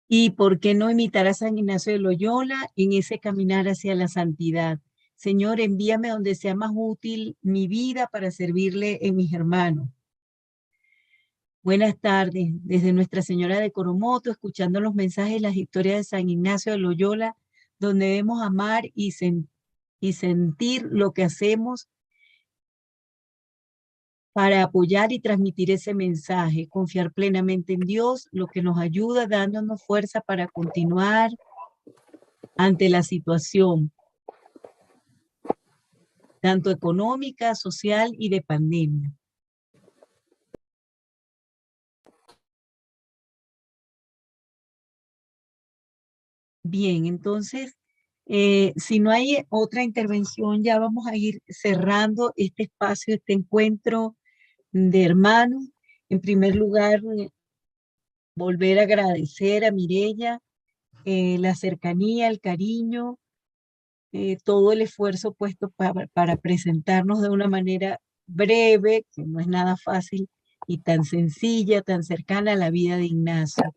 Y por qué no imitar a San Ignacio de Loyola en ese caminar hacia la santidad. Señor, envíame donde sea más útil mi vida para servirle en mis hermanos. Buenas tardes, desde Nuestra Señora de Coromoto, escuchando los mensajes y las historias de San Ignacio de Loyola, donde debemos amar y sentir lo que hacemos para apoyar y transmitir ese mensaje, confiar plenamente en Dios, lo que nos ayuda dándonos fuerza para continuar ante la situación, tanto económica, social y de pandemia. Bien, entonces, si no hay otra intervención, ya vamos a ir cerrando este espacio, este encuentro de hermanos. En primer lugar, volver a agradecer a Mireya la cercanía, el cariño, todo el esfuerzo puesto para presentarnos de una manera breve, que no es nada fácil, y tan sencilla, tan cercana a la vida de Ignacio.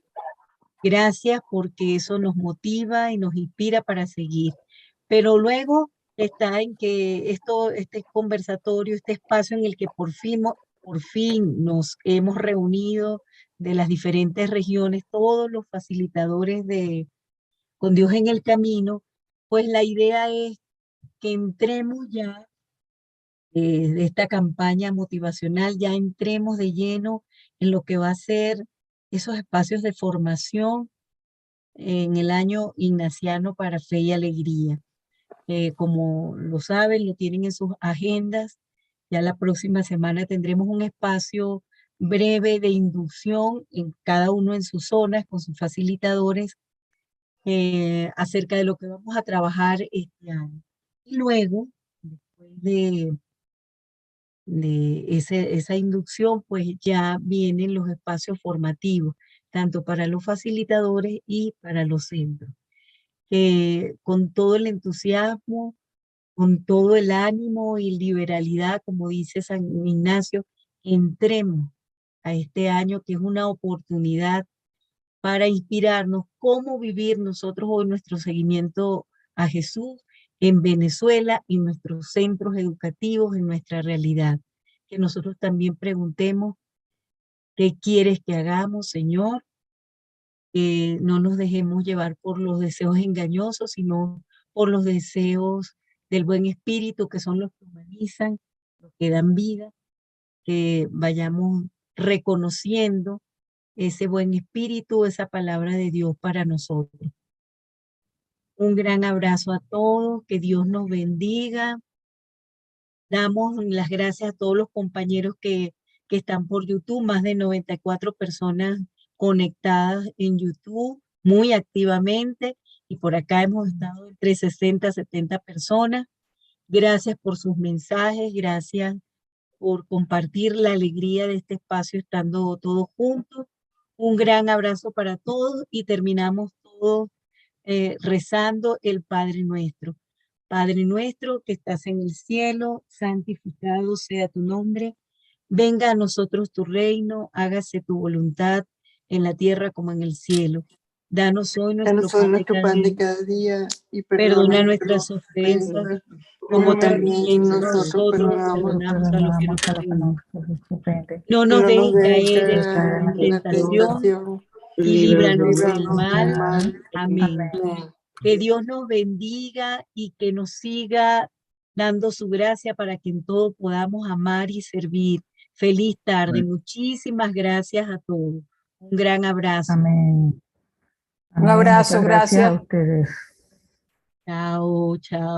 Gracias porque eso nos motiva y nos inspira para seguir. Pero luego está en que este conversatorio, este espacio en el que por fin nos hemos reunido de las diferentes regiones, todos los facilitadores de Con Dios en el Camino, pues la idea es que entremos ya de esta campaña motivacional, ya entremos de lleno en lo que va a ser esos espacios de formación en el año ignaciano para fe y alegría. Como lo saben, lo tienen en sus agendas, ya la próxima semana tendremos un espacio breve de inducción en cada uno en sus zonas con sus facilitadores acerca de lo que vamos a trabajar este año. Y luego, después de esa inducción, pues ya vienen los espacios formativos, tanto para los facilitadores y para los centros. Con todo el entusiasmo, con todo el ánimo y liberalidad, como dice San Ignacio, entremos a este año que es una oportunidad para inspirarnos cómo vivir nosotros hoy nuestro seguimiento a Jesús en Venezuela, en nuestros centros educativos, en nuestra realidad. Que nosotros también preguntemos, ¿qué quieres que hagamos, Señor? No nos dejemos llevar por los deseos engañosos, sino por los deseos del buen espíritu, que son los que humanizan, los que dan vida, que vayamos reconociendo ese buen espíritu, esa palabra de Dios para nosotros. Un gran abrazo a todos, que Dios nos bendiga. Damos las gracias a todos los compañeros que están por YouTube, más de 94 personas conectadas en YouTube muy activamente, y por acá hemos estado entre 60 y 70 personas. Gracias por sus mensajes, gracias por compartir la alegría de este espacio estando todos juntos. Un gran abrazo para todos y terminamos todos rezando el Padre Nuestro. Padre nuestro que estás en el cielo, santificado sea tu nombre. Venga a nosotros tu reino, hágase tu voluntad en la tierra como en el cielo. Danos hoy nuestro pan de cada día y perdona nuestras ofensas, como también nosotros perdonamos a los que nos ofenden. No nos dejes caer en tentación y líbranos del mal. Amén. Que Dios nos bendiga y que nos siga dando su gracia para que en todo podamos amar y servir. Feliz tarde. Muchísimas gracias a todos. Un gran abrazo. Amén. Un abrazo, gracias. A ustedes. Chao, chao.